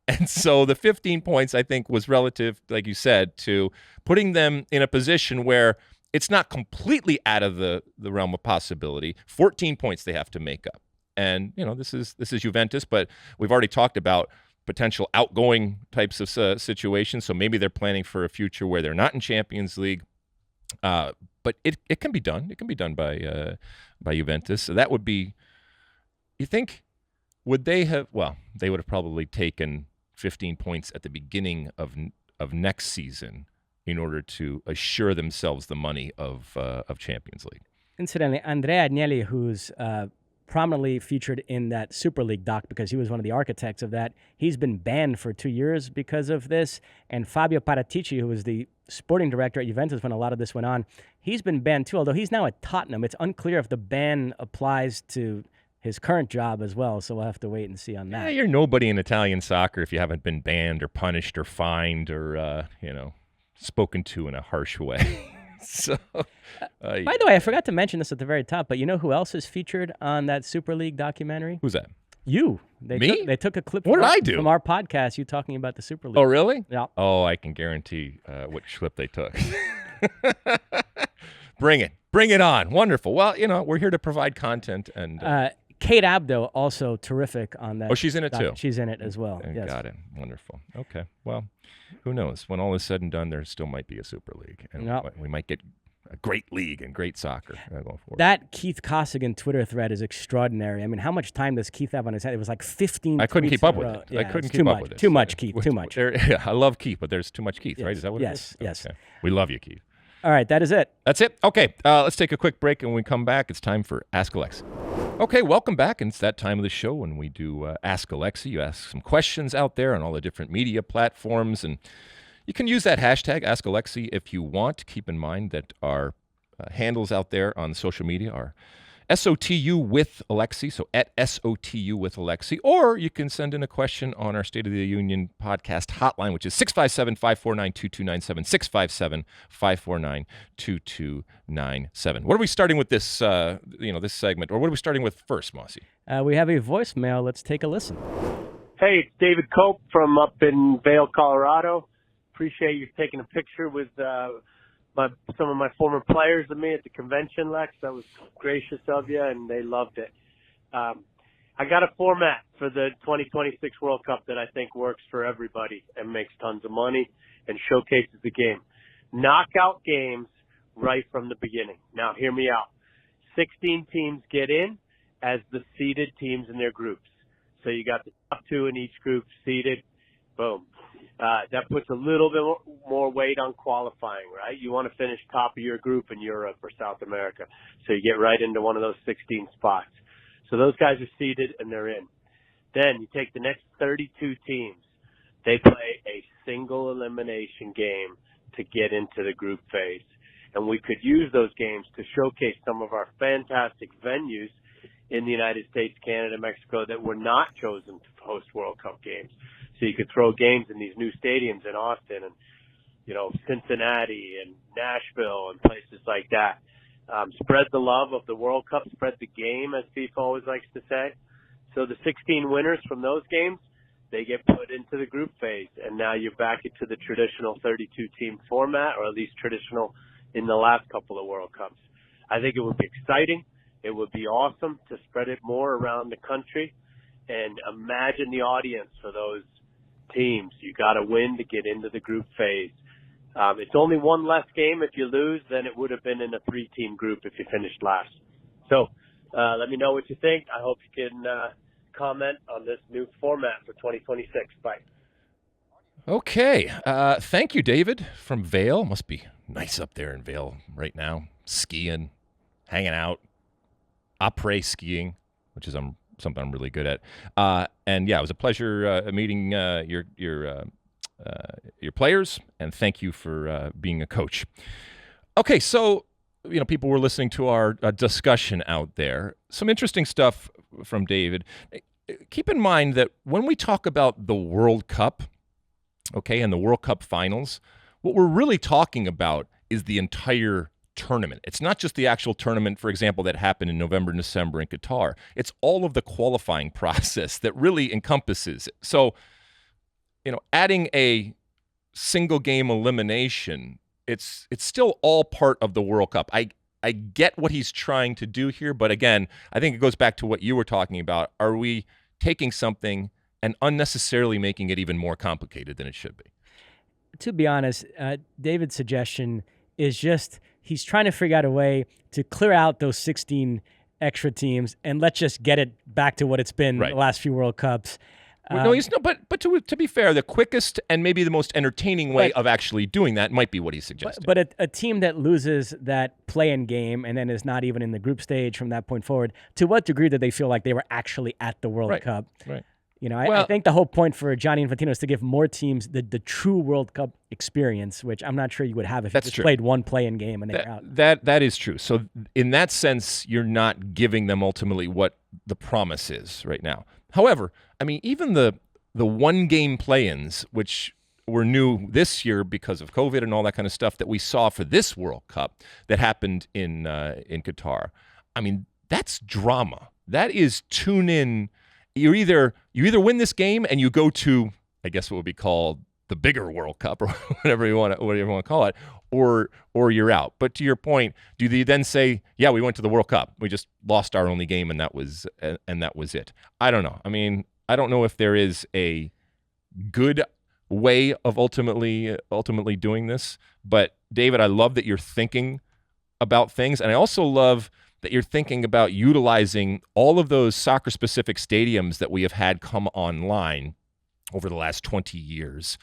And so the 15 points, I think, was relative, like you said, to putting them in a position where it's not completely out of the realm of possibility. 14 points they have to make up. And, this is Juventus, but we've already talked about potential outgoing types of situations. So maybe they're planning for a future where they're not in Champions League. But it can be done. It can be done by Juventus. So that would be, you think, would they have, well, they would have probably taken 15 points at the beginning of next season in order to assure themselves the money of Champions League. Incidentally, Andrea Agnelli, who's prominently featured in that Super League doc because he was one of the architects of that, he's been banned for 2 years because of this. And Fabio Paratici, who was the sporting director at Juventus when a lot of this went on, he's been banned too, although he's now at Tottenham. It's unclear if the ban applies to his current job as well, so we'll have to wait and see on that. Yeah, you're nobody in Italian soccer if you haven't been banned or punished or fined or, spoken to in a harsh way. So, by the way, I forgot to mention this at the very top, but you know who else is featured on that Super League documentary? Who's that? You. Me? They took a clip What did I do? from our podcast, you talking about the Super League. Oh, really? Yeah. Oh, I can guarantee which clip they took. Bring it on. Wonderful. Well, we're here to provide content. And Kate Abdo, also terrific on that. Oh, she's in it too. She's in it as well. Yes. Got it. Wonderful. Okay. Well, who knows? When all is said and done, there still might be a Super League, and we might get a great league and great soccer going forward. That Keith Costigan Twitter thread is extraordinary. I mean, how much time does Keith have on his head? It was like 15. I couldn't keep up with it. Yeah, I couldn't keep up with it. Too much, Keith. Too much. I love Keith, but there's too much Keith, yes. right? Is that what it is? Yes. Okay. We love you, Keith. All right, that is it. That's it. Okay, let's take a quick break, and when we come back, it's time for Ask Alexi. Okay, welcome back, and it's that time of the show when we do Ask Alexi. You ask some questions out there on all the different media platforms, and you can use that hashtag Ask Alexi if you want. Keep in mind that our handles out there on social media are SOTU with Alexi, so at SOTU with Alexi, or you can send in a question on our State of the Union podcast hotline, which is 657-549-2297, 657-549-2297. What are we starting with this, this segment, or what are we starting with first, Mosse? We have a voicemail. Let's take a listen. Hey, it's David Cope from up in Vail, Colorado. Appreciate you taking a picture with some of my former players of me at the convention, Lex. That was gracious of you, and they loved it. I got a format for the 2026 World Cup that I think works for everybody and makes tons of money and showcases the game. Knockout games right from the beginning. Now, hear me out. 16 teams get in as the seeded teams in their groups. So you got the top two in each group seeded. Boom. That puts a little bit more weight on qualifying, right? You want to finish top of your group in Europe or South America. So you get right into one of those 16 spots. So those guys are seeded and they're in. Then you take the next 32 teams. They play a single elimination game to get into the group phase. And we could use those games to showcase some of our fantastic venues in the United States, Canada, Mexico that were not chosen to host World Cup games. So you could throw games in these new stadiums in Austin and, Cincinnati and Nashville and places like that. Spread the love of the World Cup, spread the game, as FIFA always likes to say. So the 16 winners from those games, they get put into the group phase. And now you're back into the traditional 32-team format, or at least traditional in the last couple of World Cups. I think it would be exciting. It would be awesome to spread it more around the country. And imagine the audience for those teams. You got to win to get into the group phase. It's only one less game if you lose than it would have been in a 3-team group if you finished last. So let me know what you think. I hope you can comment on this new format for 2026. Bye. Okay. Thank you, David, from Vail. Must be nice up there in Vail right now. Skiing, hanging out, après skiing, which is something I'm really good at. And yeah, it was a pleasure meeting your players, and thank you for being a coach. Okay, so people were listening to our discussion out there. Some interesting stuff from David. Keep in mind that when we talk about the World Cup, okay, and the World Cup finals, what we're really talking about is the entire tournament. It's not just the actual tournament, for example, that happened in November and December in Qatar. It's all of the qualifying process that really encompasses it. So, adding a single game elimination, it's still all part of the World Cup. I get what he's trying to do here, but again, I think it goes back to what you were talking about. Are we taking something and unnecessarily making it even more complicated than it should be? To be honest, David's suggestion is just he's trying to figure out a way to clear out those 16 extra teams and let's just get it back to what it's been the last few World Cups. No, but to be fair, the quickest and maybe the most entertaining way of actually doing that might be what he's suggesting. But a team that loses that play-in game and then is not even in the group stage from that point forward, to what degree do they feel like they were actually at the World Cup? Right. You know, I think the whole point for Gianni Infantino is to give more teams the true World Cup experience, which I'm not sure you would have if you just played one play-in game and they were out. That is true. So in that sense, you're not giving them ultimately what the promise is right now. However, I mean, even the one-game play-ins, which were new this year because of COVID and all that kind of stuff that we saw for this World Cup that happened in Qatar. I mean, that's drama. That is tune in. You either win this game and you go to, I guess what would be called the bigger World Cup or whatever you want to call it, or you're out. But to your point, do they then say, yeah, we went to the World Cup, we just lost our only game and that was it? I don't know. I mean, I don't know if there is a good way of ultimately doing this. But David, I love that you're thinking about things, and I also love that you're thinking about utilizing all of those soccer-specific stadiums that we have had come online over the last 20 years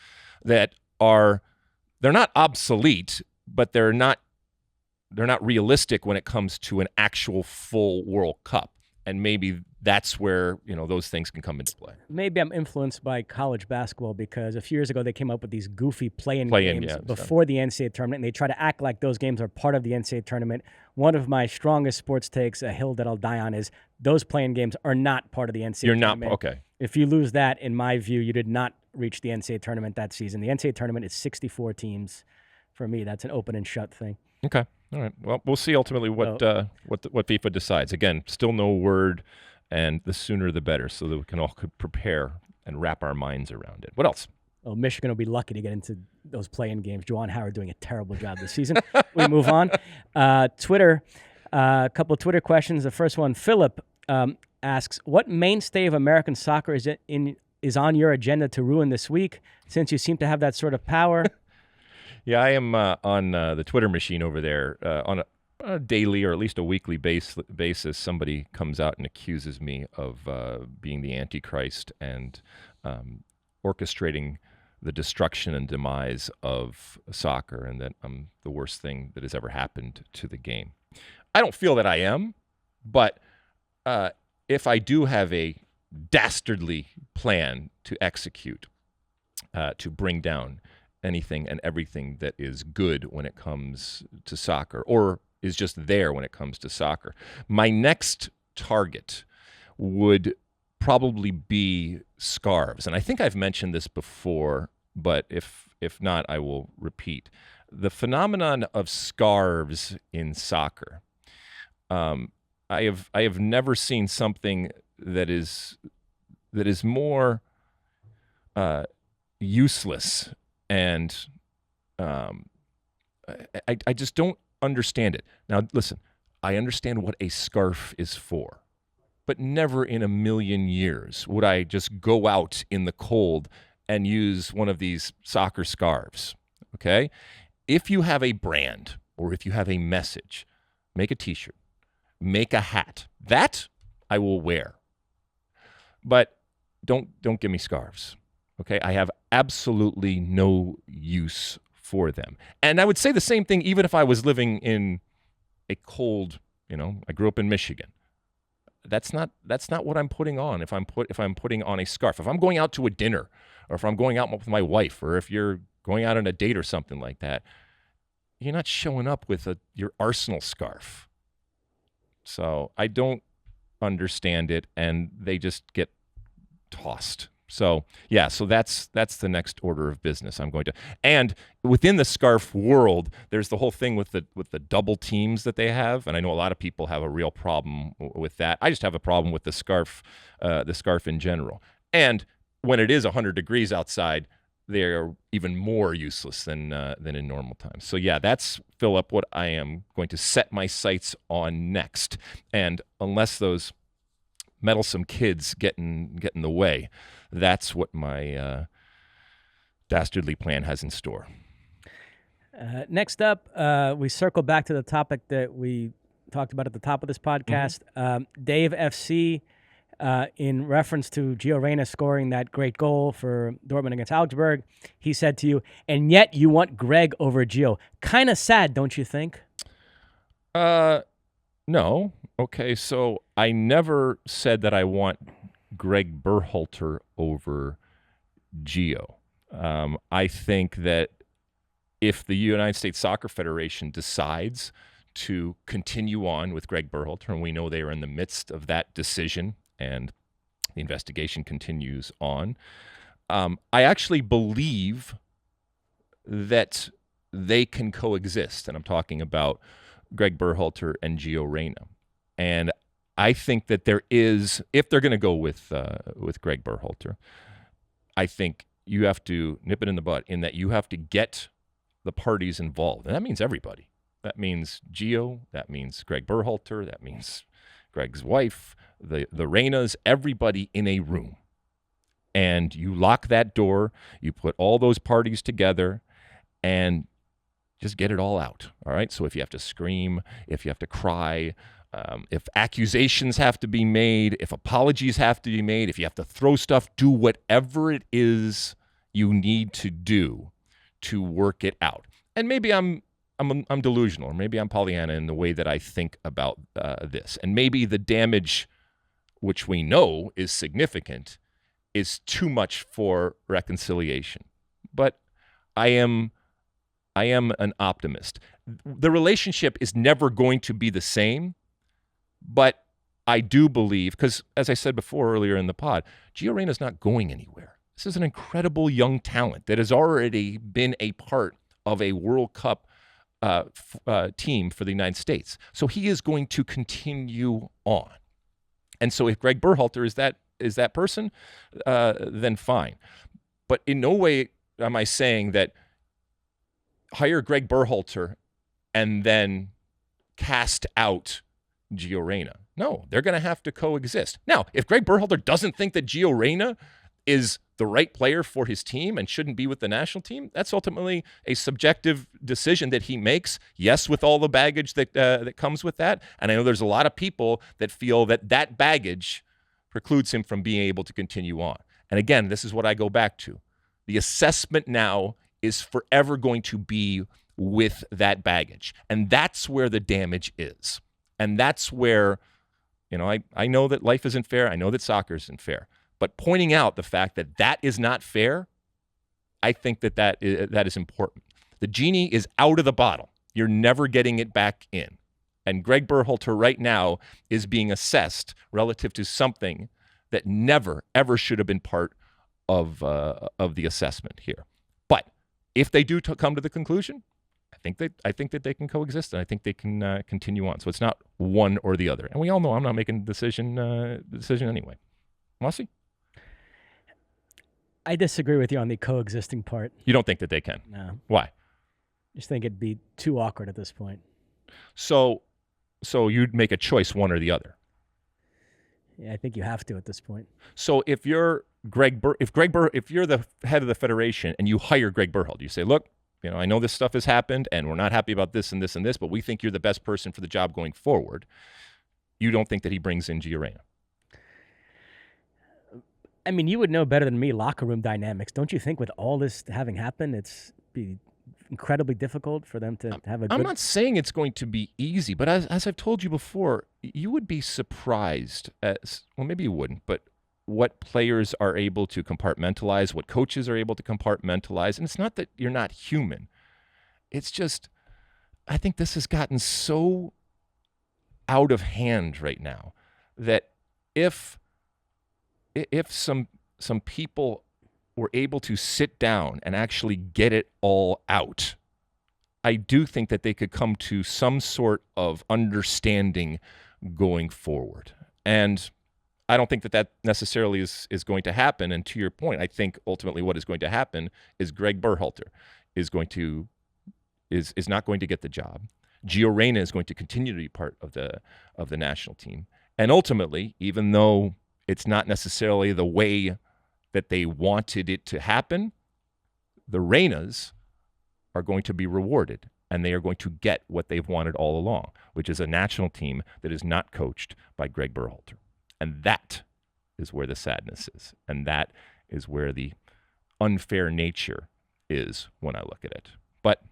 that they're not obsolete, but they're not realistic when it comes to an actual full World Cup. And maybe that's where, those things can come into play. Maybe I'm influenced by college basketball because a few years ago they came up with these goofy play-in games before the NCAA tournament, and they try to act like those games are part of the NCAA tournament. One of my strongest sports takes, a hill that I'll die on, is those play-in games are not part of the NCAA tournament. You're not, okay. If you lose that, in my view, you did not reach the NCAA tournament that season. The NCAA tournament is 64 teams. For me, that's an open and shut thing. Okay. All right. Well, we'll see ultimately what FIFA decides. Again, still no word, and the sooner the better, so that we can all prepare and wrap our minds around it. What else? Well, Michigan will be lucky to get into those play-in games. Juwan Howard doing a terrible job this season. We move on. Twitter, a couple of Twitter questions. The first one, Philip asks, what mainstay of American soccer is on your agenda to ruin this week, since you seem to have that sort of power? Yeah, I am on the Twitter machine over there on a daily or at least a weekly basis. Somebody comes out and accuses me of being the Antichrist and orchestrating the destruction and demise of soccer, and that I'm the worst thing that has ever happened to the game. I don't feel that I am, but if I do have a dastardly plan to execute to bring down anything and everything that is good when it comes to soccer, or is just there when it comes to soccer, my next target would probably be scarves. And I think I've mentioned this before, but if not, I will repeat. The phenomenon of scarves in soccer, I have never seen something that is more useless, and I just don't understand it. Now, listen, I understand what a scarf is for, but never in a million years would I just go out in the cold and use one of these soccer scarves, okay? If you have a brand or if you have a message, make a T-shirt, make a hat. That I will wear. But don't give me scarves, okay? I have absolutely no use for them. And I would say the same thing even if I was living in a cold, I grew up in Michigan. That's not what I'm putting on if I'm putting on a scarf. If I'm going out to a dinner, or if I'm going out with my wife, or if you're going out on a date or something like that, you're not showing up with your Arsenal scarf. So I don't understand it, and they just get tossed. So yeah, so that's the next order of business I'm going to. And within the scarf world, there's the whole thing with the double teams that they have, and I know a lot of people have a real problem with that. I just have a problem with the scarf in general. And when it is 100 degrees outside, they are even more useless than in normal times. So yeah, that's, Philip, what I am going to set my sights on next. And unless those meddlesome kids get in the way, that's what my dastardly plan has in store. Next up, we circle back to the topic that we talked about at the top of this podcast. Dave FC, in reference to Gio Reyna scoring that great goal for Dortmund against Augsburg, he said to you, and yet you want Gregg over Gio. Kind of sad, don't you think? No. Okay, so I never said that I want Gregg Berhalter over Gio. I think that if the United States Soccer Federation decides to continue on with Gregg Berhalter, and we know they are in the midst of that decision, and the investigation continues on, I actually believe that they can coexist, and I'm talking about Gregg Berhalter and Gio Reyna. And I think that there is, if they're going to go with Gregg Berhalter, I think you have to nip it in the bud in that you have to get the parties involved. And that means everybody. That means Gio, that means Gregg Berhalter, that means Gregg's wife, the Reynas, everybody in a room. And you lock that door, you put all those parties together, and just get it all out, all right? So if you have to scream, if you have to cry, if accusations have to be made, if apologies have to be made, if you have to throw stuff, do whatever it is you need to do to work it out. And maybe I'm delusional, or maybe I'm Pollyanna in the way that I think about this. And maybe the damage, which we know is significant, is too much for reconciliation. But I am an optimist. The relationship is never going to be the same, but I do believe, because as I said before earlier in the pod, Gio Reyna is not going anywhere. This is an incredible young talent that has already been a part of a World Cup team for the United States. So he is going to continue on. And so if Gregg Berhalter is that person, then fine. But in no way am I saying that hire Gregg Berhalter and then cast out Gio Reyna. No, they're going to have to coexist. Now, if Gregg Berhalter doesn't think that Gio Reyna is the right player for his team and shouldn't be with the national team, that's ultimately a subjective decision that he makes, yes, with all the baggage that comes with that. And I know there's a lot of people that feel that baggage precludes him from being able to continue on. And again, this is what I go back to. The assessment now is forever going to be with that baggage. And that's where the damage is. And that's where, I know that life isn't fair. I know that soccer isn't fair. But pointing out the fact that is not fair, I think that is important. The genie is out of the bottle. You're never getting it back in. And Gregg Berhalter right now is being assessed relative to something that never, ever should have been part of the assessment here. But if they do come to the conclusion, I think that they can coexist, and I think they can continue on. So it's not one or the other. And we all know I'm not making the decision anyway. Mosse? I disagree with you on the coexisting part. You don't think that they can? No. Why? Just think it'd be too awkward at this point. So you'd make a choice, one or the other. Yeah, I think you have to at this point. So if you're if you're the head of the federation and you hire Gregg Berhalter, you say, look, I know this stuff has happened and we're not happy about this and this and this, but we think you're the best person for the job going forward. You don't think that he brings in Gio Reyna? I mean, you would know better than me locker room dynamics. Don't you think with all this having happened, it's be incredibly difficult for them to have a good... I'm not saying it's going to be easy, but as I've told you before, you would be surprised maybe you wouldn't, but what players are able to compartmentalize, what coaches are able to compartmentalize. And it's not that you're not human. It's just, I think this has gotten so out of hand right now that if some people were able to sit down and actually get it all out, I do think that they could come to some sort of understanding going forward. And I don't think that necessarily is going to happen. And to your point, I think ultimately what is going to happen is Gregg Berhalter is not going to get the job. Gio Reyna is going to continue to be part of the national team. And ultimately, even though it's not necessarily the way that they wanted it to happen, the Reynas are going to be rewarded, and they are going to get what they've wanted all along, which is a national team that is not coached by Gregg Berhalter. And that is where the sadness is, and that is where the unfair nature is when I look at it. But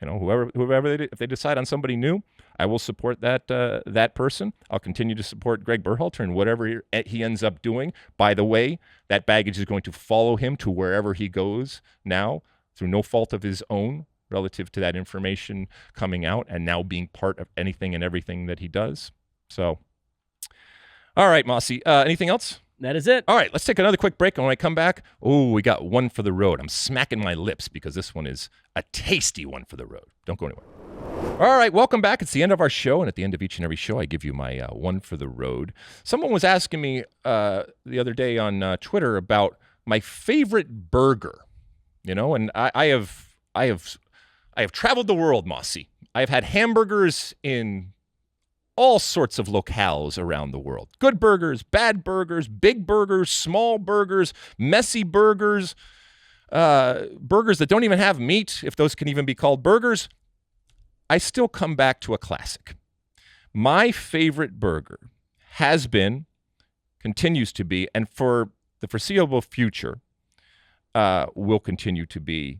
whoever if they decide on somebody new, I will support that person. I'll continue to support Gregg Berhalter and whatever he ends up doing. By the way, that baggage is going to follow him to wherever he goes now through no fault of his own relative to that information coming out and now being part of anything and everything that he does. So, all right, Mosse, anything else? That is it. All right, let's take another quick break. And when I come back, we got one for the road. I'm smacking my lips because this one is a tasty one for the road. Don't go anywhere. All right, welcome back. It's the end of our show, and at the end of each and every show, I give you my one for the road. Someone was asking me the other day on Twitter about my favorite burger, and I have traveled the world, Mosse. I have had hamburgers in all sorts of locales around the world. Good burgers, bad burgers, big burgers, small burgers, messy burgers, burgers that don't even have meat, if those can even be called burgers. I still come back to a classic. My favorite burger has been, continues to be, and for the foreseeable future, will continue to be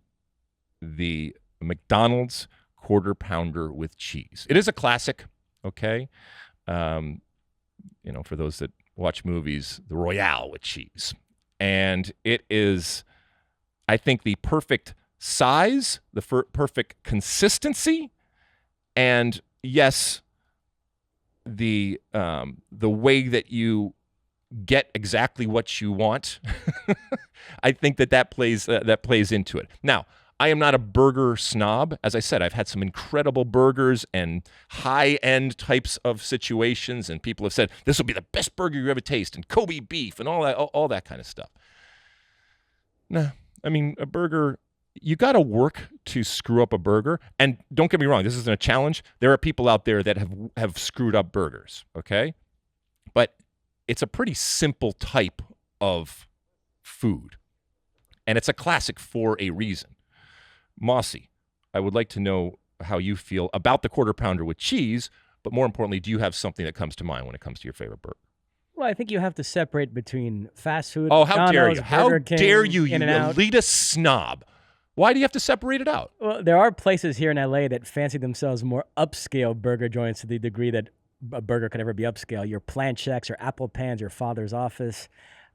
the McDonald's Quarter Pounder with cheese. It is a classic. Okay, for those that watch movies, the Royale with cheese. And it is, I think, the perfect size, the perfect consistency, and yes, the way that you get exactly what you want. I think that plays into it. Now, I am not a burger snob. As I said, I've had some incredible burgers and high-end types of situations, and people have said, this will be the best burger you ever taste, and Kobe beef, and all that kind of stuff. Nah, I mean, a burger, you got to work to screw up a burger. And don't get me wrong, this isn't a challenge. There are people out there that have screwed up burgers, okay? But it's a pretty simple type of food, and it's a classic for a reason. Mosse, I would like to know how you feel about the Quarter Pounder with cheese, but more importantly, do you have something that comes to mind when it comes to your favorite burger? Well, I think you have to separate between fast food, how dare you? McDonald's, How Burger King, dare you, you In-N-Out. elitist snob? Why do you have to separate it out? Well, there are places here in LA that fancy themselves more upscale burger joints to the degree that a burger could ever be upscale. Your Plant Checks, your Apple Pans, your Father's Office.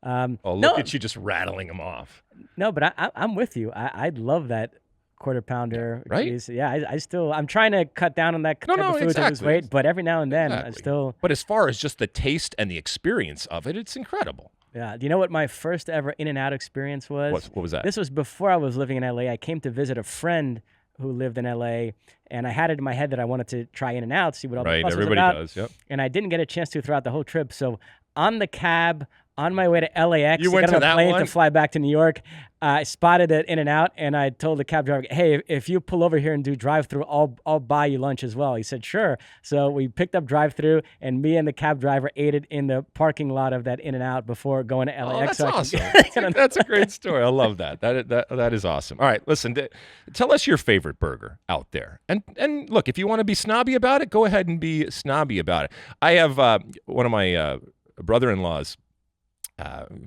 Look at you just rattling them off. No, but I'm with you. I'd love that Quarter Pounder. Right? Cheese. Yeah, I'm trying to cut down on that type of food to lose weight, but every now and then I still. But as far as just the taste and the experience of it, it's incredible. Yeah. Do you know what my first ever In-N-Out experience was? What was that? This was before I was living in LA. I came to visit a friend who lived in LA, and I had it in my head that I wanted to try In-N-Out, see what all the fuss was about. Everybody does, yep. And I didn't get a chance to throughout the whole trip. So on the cab, on my way to LAX, you went to to get on that a plane one? to fly back to New York, I spotted it In-N-Out, and I told the cab driver, hey, if you pull over here and do drive-through, I'll buy you lunch as well. He said, sure. So we picked up drive-through, and me and the cab driver ate it in the parking lot of that In-N-Out before going to LAX. Oh, that's awesome. That's a great story. I love that. That is awesome. All right, listen, tell us your favorite burger out there. And look, if you want to be snobby about it, go ahead and be snobby about it. I have one of my brother-in-laws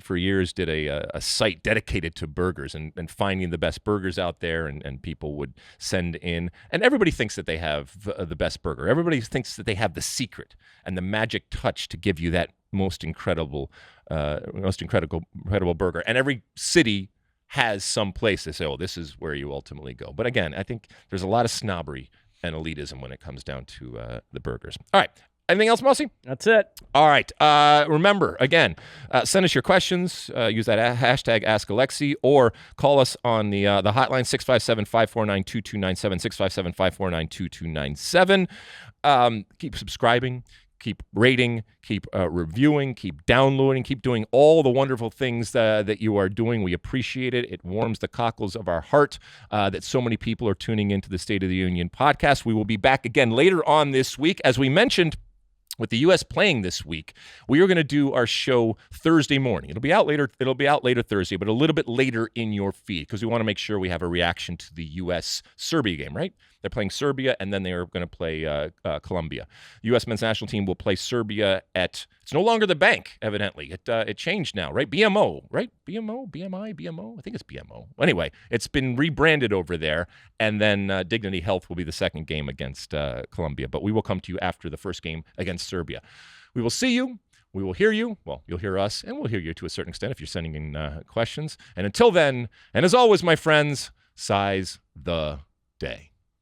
for years did a site dedicated to burgers and finding the best burgers out there, and people would send in, and everybody thinks that they have the best burger. Everybody thinks that they have the secret and the magic touch to give you that most incredible burger. And every city has some place they say, oh, this is where you ultimately go. But again, I think there's a lot of snobbery and elitism when it comes down to the burgers. All right. Anything else, Mosse? That's it. All right. Remember, again, send us your questions. Use that hashtag AskAlexi, or call us on the hotline, 657-549-2297, 657-549-2297. Keep subscribing. Keep rating, keep reviewing, keep downloading, keep doing all the wonderful things that you are doing. We appreciate it. It warms the cockles of our heart that so many people are tuning into the State of the Union podcast. We will be back again later on this week. As we mentioned, with the U.S. playing this week, we are going to do our show Thursday morning. It'll be out later Thursday, but a little bit later in your feed because we want to make sure we have a reaction to the U.S.-Serbia game, right? They're playing Serbia, and then they are going to play Colombia. The U.S. men's national team will play Serbia at, it's no longer the Bank, evidently. It changed now, right? BMO, right? BMO, BMI, BMO? I think it's BMO. Anyway, it's been rebranded over there, and then Dignity Health will be the second game against Colombia. But we will come to you after the first game against Serbia. We will see you. We will hear you. Well, you'll hear us, and we'll hear you to a certain extent if you're sending in questions. And until then, and as always, my friends, size the day.